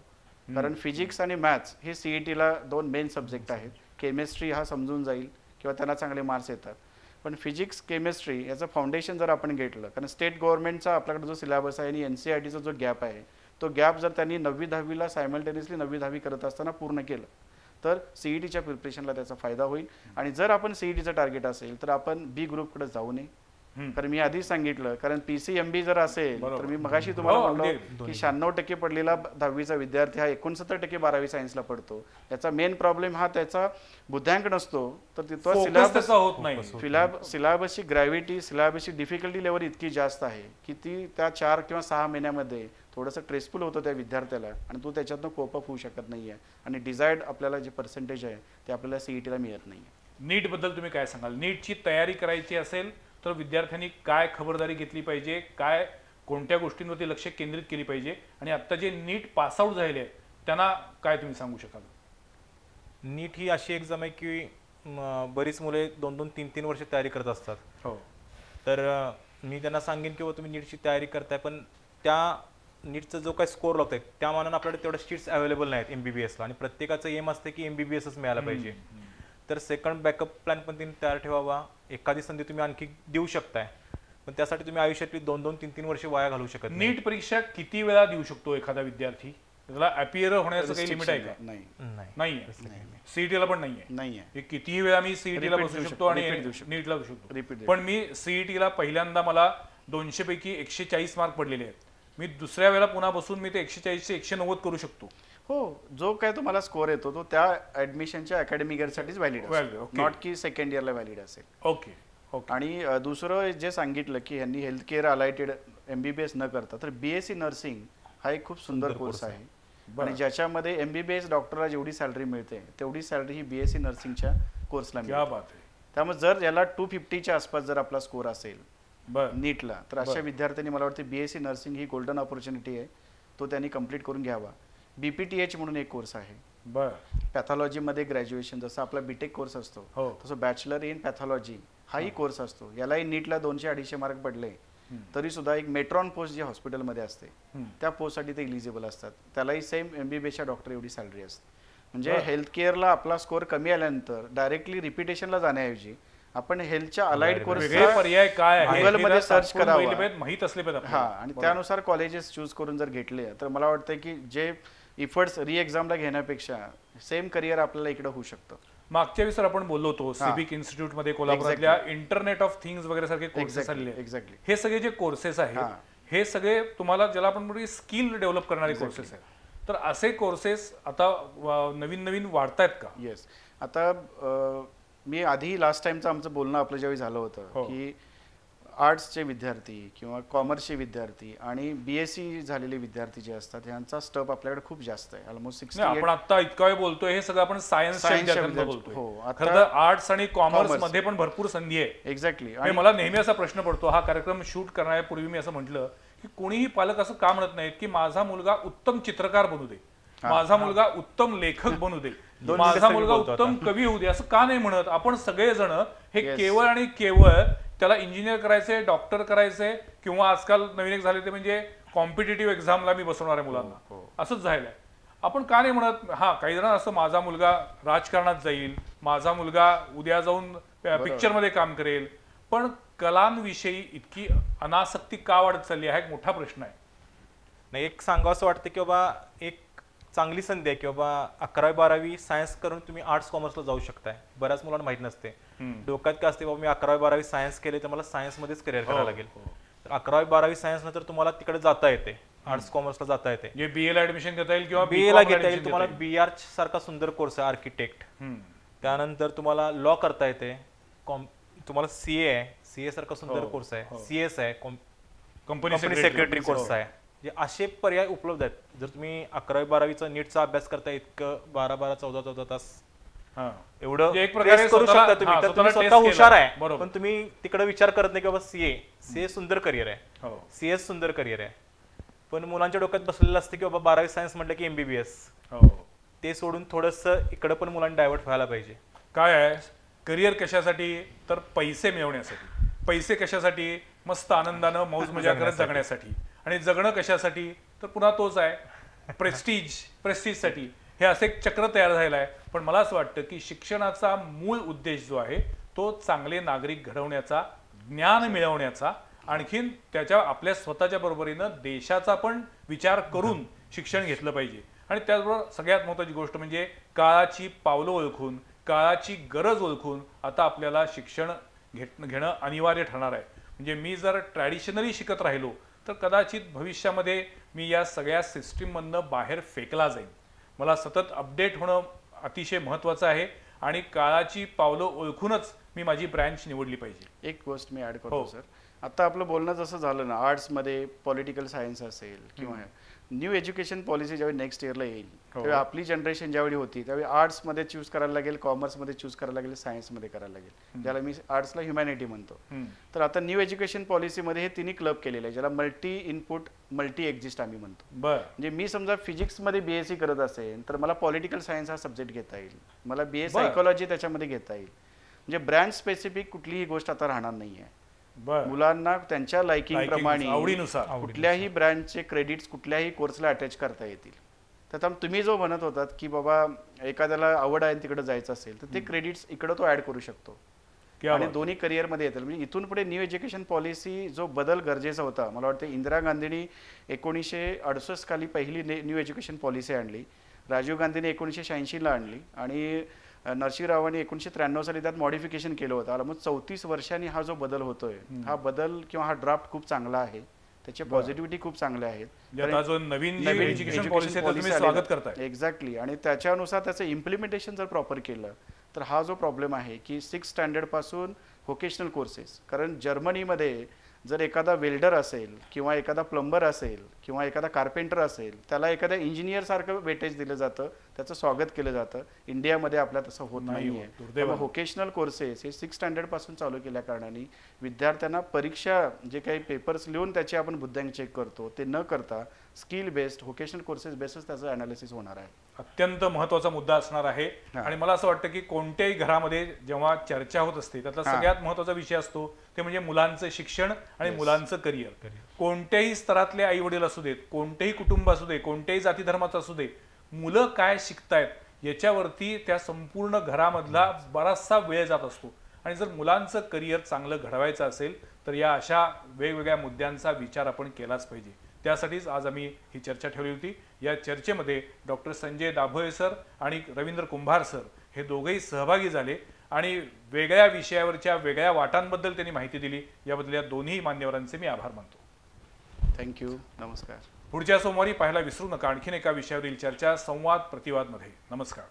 कारण फिजिक्स आणि मॅथ्स हे CETला 2 मेन सब्जेक्ट आहेत. केमिस्ट्री हा समजून जाईल किंवा त्यांना चांगले मार्क्स येतात, पण फिजिक्स केमिस्ट्री याचं फाउंडेशन जर आपण घेतलं, कारण स्टेट गव्हर्नमेंटचा आपल्याकडे जो सिलेबस आहे आणि NCERTचा जो गॅप आहे तो गॅप जर त्यांनी 9वी 10वीला सायमल्टेनियसली 9वी 10वी करत असताना पूर्ण केलं तर CETच्या प्रिपरेशनला त्याचा फायदा होईल. आणि जर आपण CETचं टार्गेट असेल तर आपण B ग्रुपकडे जाऊ नये. कारण मी आधीच सांगितलं, कारण PCMB जर असेल तर मी मगाशी तुम्हाला म्हणलो की 96% पडलेला 10वीचा विद्यार्थी हा 69% 12वी सायन्सला पडतो. याचा मेन प्रॉब्लेम हा त्याचा बुद्ध्यांक नसतो तर तिथं
Focus त्याचा होत नाही.
सिलेबसची ग्रॅव्हिटी, सिलेबसची डिफिकल्टी लेवल इतकी जास्त आहे की ती त्या 4 किंवा 6 महिन्यामध्ये थोडंसं स्ट्रेसफुल होतं त्या विद्यार्थ्याला आणि तो त्याच्यातनं कोप अप होऊ शकत नाही आहे आणि डिझायर्ड आपल्याला जे पर्सेंटेज आहे ते आपल्याला CETला मिळत नाही.
नीट बद्दल तुम्ही काय सांगाल? नीटची तयारी करायची असेल तर विद्यार्थ्यांनी काय खबरदारी घेतली पाहिजे, काय कोणत्या गोष्टींवरती लक्ष केंद्रित केली पाहिजे, आणि आता जे नीट पासआउट झालेले आहेत त्यांना काय तुम्ही सांगू शकाल?
नीट ही अशी एक्झाम आहे की बरीच मुले 2-2, 3-3 वर्ष तयारी करत असतात.
हो.
तर मी त्यांना सांगेन की तुम्ही नीटची तयारी करताय पण त्या नीटचा जो काही स्कोर लागतोय त्या मानानं आपल्याकडे तेवढ्या सीट्स अवेलेबल नाहीत MBBSला आणि प्रत्येकाचं एम असते की MBBSच मिळायला पाहिजे. तर सेकंड बॅकअप प्लॅन पण तुम्ही तयार ठेवावा. एखादी संधी तुम्ही आणखी देऊ शकताय पण त्यासाठी तुम्ही आयुष्यातली 2-2, 3-3 वर्ष वाया घालवू शकत नाही.
नीट परीक्षा किती वेळा देऊ शकतो एखादा विद्यार्थी? त्याला अपियर होण्याचं काही लिमिट आहे का?
नाही
नाही.
सीईटीला पण नाहीये.
नाहीये.
कितीही वेळा मी सीईटीला
Repeat
बसू
देऊ
शकतो
शकतो,
आणि
repeat देऊ शकतो.
नीटला बसू शकतो.
Repeat
पण मी सीईटीला पहिल्यांदा मला 200 पैकी 140 मार्क पडलेले आहेत. मी दुसऱ्या वेळेला पुन्हा बसून मी ते 140 चे 190 करू शकतो.
हो, जो काय तुम्हाला स्कोर येतो तो त्या ऍडमिशनच्या अकॅडमिक इयरसाठीच व्हॅलिड
Valid, okay.
नॉट की सेकंड इयरला व्हॅलिड असेल.
Okay okay.
आणि दुसरं जे सांगितलं की यांनी हेल्थ केअर अलाइटेड MBBS न करता तर BSc नर्सिंग हा एक खूप सुंदर कोर्स आहे. आणि ज्याच्यामध्ये MBBS डॉक्टरला जेवढी सॅलरी मिळते तेवढी सॅलरी ही BSc नर्सिंगच्या कोर्सला
क्या
मिळते.
बात आहे.
त्यामुळे जर याला 250च्या आसपास जर आपला स्कोर असेल
बर
नीटला तर अशा विद्यार्थ्यांनी मला वाटतं BSc नर्सिंग ही गोल्डन ऑपॉर्च्युनिटी आहे, तो त्यांनी कम्प्लीट करून घ्यावा. BPTH म्हणून एक कोर्स आहे.
बर
पॅथॉलॉजीमध्ये ग्रॅज्युएशन जसं आपला बीटेक कोर्स असतो
हो.
तसं बॅचलर इन पॅथॉलॉजी हाही कोर्स असतो. यालाही नीटला 200-250 मार्क पडले तरी सुद्धा एक मेट्रॉन पोस्ट जी हॉस्पिटलमध्ये असते त्या पोस्टसाठी ते इलिजिबल असतात. त्यालाही सेम MBBSच्या डॉक्टर एवढी सॅलरी असते. म्हणजे हेल्थ केअरला आपला स्कोर कमी आल्यानंतर डायरेक्टली रिपिटेशनला जाण्याऐवजी आपण हेल्थच्या अलाइड कोर्स
वेगळे पर्याय काय आहे
गुगलमध्ये सर्च करावा.
माहित असले पाहिजे
हा,
आपल्याला.
आणि त्यानुसार कॉलेजेस चूज करून जर घेतले तर मला वाटतं की जे इफर्ट्स री एक्झामला घेण्यापेक्षा सेम करिअर आपल्याला इकडे होऊ शकतं.
मागच्या वेळी सर आपण बोललो होतो सिविक इन्स्टिट्यूट मध्ये कोल्हापुरातल्या इंटरनेट ऑफ थिंग्स वगैरे सारखे कोर्सेस आलेले आहेत.
एक्झॅक्टली.
हे सगळे जे कोर्सेस आहेत हे सगळे तुम्हाला ज्याला आपण म्हणतो स्किल डेव्हलप करणारे कोर्सेस आहेत. तर असे कोर्सेस आता नवीन नवीन वाढतायत का?
येस. आता मी आधी लास्ट टाइमचं आमचं बोलणं आपलं ज्यावेळी झालं होतं की आर्ट्सचे विद्यार्थी किंवा कॉमर्सचे विद्यार्थी आणि BSc झालेले विद्यार्थी जे असतात यांचा स्टफ आपल्याकडे खूप जास्त आहे. ऑलमोस्ट 68.
आपण आता इतका वेळ बोलतोय हे सगळं आपण सायन्सच्या विद्यार्थ्यांना बोलतोय.
हो, आता-
खरं तर आर्ट्स आणि कॉमर्स मध्ये पण भरपूर संधी आहे.
एक्झॅक्टली.
आणि मला नेहमी असा प्रश्न पडतो, हा कार्यक्रम शूट करण्यापूर्वी मी असं म्हटलं की कोणीही पालक असं का म्हणत नाहीत की माझा मुलगा उत्तम चित्रकार बनू दे, माझा मुलगा उत्तम लेखक बनू दे, माझा मुलगा उत्तम कवी होऊ दे, असं का नाही म्हणत? आपण सगळेजण हे केवळ आणि केवळ त्याला इंजिनियर करायचे, डॉक्टर करायचे किंवा आजकाल नवीन एक झाले ते म्हणजे कॉम्पिटेटिव्ह एक्झामला मी बसवणार आहे मुलांना, असंच झालंय. आपण का नाही म्हणत? हा, काही जण असं माझा मुलगा राजकारणात जाईल, माझा मुलगा उद्या जाऊन पिक्चर मध्ये काम करेल, पण कलांविषयी इतकी अनासक्ती का वाढत चालली आहे? मोठा प्रश्न आहे.
नाही, एक सांगावं असं वाटतं की बाबा एक चांगली संधी आहे की बाबा 11वी-12वी सायन्स करून तुम्ही आर्ट्स कॉमर्सला जाऊ शकताय. बऱ्याच मुलांना माहित नसते. डोक्यात काय असते बाबा मी 11वी-12वी सायन्स केले तर मला सायन्समध्येच करिअर करायला लागेल. तर 11वी-12वी सायन्स नंतर तुम्हाला तिकडे जाता येते, आर्ट्स कॉमर्सला जाता येते.
BA ला ऍडमिशन घेता येईल किंवा
BA ला घेता येईल. तुम्हाला BR सारखा सुंदर कोर्स आहे आर्किटेक्ट. त्यानंतर तुम्हाला लॉ करता येते, तुम्हाला CA आहे, CA सारखा सुंदर कोर्स आहे, CS आहे, कंपनी सेक्रेटरी कोर्स आहे. असे पर्याय उपलब्ध आहेत. जर तुम्ही 11वी-12वीचा नीटचा अभ्यास करता इतकं 12-12, 14-14 तास एवढं
एक प्रकारे
करू शकता तुम्ही. तर तुम्ही स्वतः हुशार आहे, पण तुम्ही तिकडे विचार करत नाही की बाबा CA सुंदर करिअर आहे, CS सुंदर करिअर आहे. पण मुलांच्या डोक्यात बसलेलं असतं की बाबा 12वी सायन्स म्हटलं की MBBS. ते सोडून थोडंसं इकडे पण मुलांना डायव्हर्ट व्हायला पाहिजे.
काय आहे करिअर कशासाठी? तर पैसे मिळवण्यासाठी. पैसे कशासाठी? मस्त आनंदानं मौज मजा करत जगण्यासाठी. आणि जगणं कशासाठी? तर पुन्हा तोच आहे प्रेस्टीजसाठी. हे असं एक चक्र तयार झालेलं आहे. पण मला असं वाटतं की शिक्षणाचा मूळ उद्देश जो आहे तो चांगले नागरिक घडवण्याचा, ज्ञान मिळवण्याचा, आणखीन त्याच्या आपल्या स्वतःच्या बरोबरीनं देशाचा पण विचार करून शिक्षण घेतलं पाहिजे. आणि त्याचबरोबर सगळ्यात महत्त्वाची गोष्ट म्हणजे काळाची पावलं ओळखून, काळाची गरज ओळखून आता आपल्याला शिक्षण घेणं अनिवार्य ठरणार आहे. म्हणजे मी जर ट्रॅडिशनली शिकत राहिलो तर कदाचित भविष्यामध्ये मी या सगळ्या सिस्टीममधनं बाहेर फेकला जाईल. मला सतत अपडेट होणं अतिशय महत्त्वाचं आहे आणि काळाची पावलं ओळखूनच मी माझी ब्रँच निवडली पाहिजे.
एक गोष्ट मी ऍड करतो सर. आता आपलं बोलणं जसं झालं ना, आर्ट्समध्ये पॉलिटिकल सायन्स असेल किंवा न्यू एज्युकेशन पॉलिसी ज्यावेळी नेक्स्ट इयरला येईल त्यावेळी आपली जनरेशन ज्यावेळी होती त्यावेळी आर्ट्समध्ये चूज करायला लागेल, कॉमर्समध्ये चूज करायला लागेल, सायन्समध्ये करायला लागेल, ज्याला मी आर्ट्सला ह्युमॅनिटी म्हणतो. तर आता न्यू एज्युकेशन पॉलिसीमध्ये हे तिन्ही क्लब केलेले आहे, ज्याला मल्टी इनपुट मल्टी एक्झिस्ट आम्ही म्हणतो. म्हणजे मी समजा फिजिक्समध्ये BSc करत असेल तर मला पॉलिटिकल सायन्स हा सब्जेक्ट घेता येईल, मला BA सायकोलॉजी त्याच्यामध्ये घेता येईल. म्हणजे ब्रँच स्पेसिफिक कुठलीही गोष्ट आता राहणार नाहीये. मुलांना त्यांच्या लायकिंग प्रमाणे
आवडीनुसार
कुठल्याही ब्रँचचे क्रेडिट्स कुठल्याही कोर्सला अटॅच करता येतील. तर तुम्ही जो म्हणत होतात की बाबा एखाद्याला आवड आहे तिकडे जायचं असेल तर ते क्रेडिट्स इकडे तो ऍड करू शकतो.
क्या
आणि
बात.
दोन्ही करिअरमध्ये येतील. म्हणजे इथून पुढे न्यू एज्युकेशन पॉलिसी जो बदल गरजेचा होता, मला वाटतं इंदिरा गांधींनी 1968 साली पहिली न्यू एज्युकेशन पॉलिसी आणली, राजीव गांधीने 1986ला आणली आणि नरसिंहरावांनी 1993 साली त्यात मॉडिफिकेशन केलं होतं. ऑलमोस्ट 34 वर्षांनी हा जो बदल होतोय, हा बदल किंवा हा ड्राफ्ट खूप चांगला आहे, त्याचे पॉझिटिव्हिटी खूप चांगले आहेत.
म्हणजे आता जो नवीन एज्युकेशन पॉलिसी आहे तुम्ही स्वागत करताय.
एक्झॅक्टली. आणि त्याच्यानुसार त्याचं इम्प्लिमेंटेशन जर प्रॉपर केलं तर हा जो प्रॉब्लेम आहे की 6 स्टँडर्ड पासून व्होकेशनल कोर्सेस, कारण जर्मनीमध्ये जर एखादा वेल्डर असेल किंवा एखादा प्लंबर असेल किंवा एखादा कार्पेंटर असेल, त्याला एखाद्या इंजिनियर सारखं वेटेज दिलं जातं, त्याचं स्वागत केलं जातं. इंडियामध्ये आपल्या तसं होत नाहीये. त्यामुळे व्होकेशनल कोर्सेस हे 6 स्टँडर्ड पासून चालू केल्या कारणाने विद्यार्थ्यांना परीक्षा जे काही पेपर्स लिहून त्याचे आपण बुद्ध्यांक चेक करतो ते न करता स्किल बेस्ड व्होकेशनल कोर्सेस बेस्डच त्याचं अनालिसिस होणार आहे.
अत्यंत महत्त्वाचा मुद्दा असणार आहे. आणि मला असं वाटतं की कोणत्याही घरामध्ये जेव्हा चर्चा होत असते त्यातला सगळ्यात महत्त्वाचा विषय असतो ते म्हणजे मुलांचं शिक्षण आणि मुलांचं करिअर. कोणत्याही स्तरातले आई वडील असू देत, कोणतेही कुटुंब असू दे, कोणत्याही जाती धर्माचं असू दे, मुलं काय शिकतायत याच्यावरती त्या संपूर्ण घरामधला बराचसा वेळ जात असतो. आणि जर मुलांचं करिअर चांगलं घडवायचं असेल तर या अशा वेगवेगळ्या मुद्द्यांचा विचार आपण केलाच पाहिजे. त्यासाठीच आज आम्ही ही चर्चा ठेवली होती. या चर्चेमध्ये डॉक्टर संजय दाभोळे सर आणि रवींद्र कुंभार सर हे दोघेही सहभागी झाले आणि वेगळ्या विषयावरच्या वेगळ्या वाटांबद्दल त्यांनी माहिती दिली. याबद्दल या दोन्ही मान्यवरांचे मी आभार मानतो.
थँक्यू. नमस्कार.
पुढच्या सोमवारी पाहायला विसरू नका आणखीन एका विषयावरील चर्चा संवाद प्रतिवादमध्ये. नमस्कार.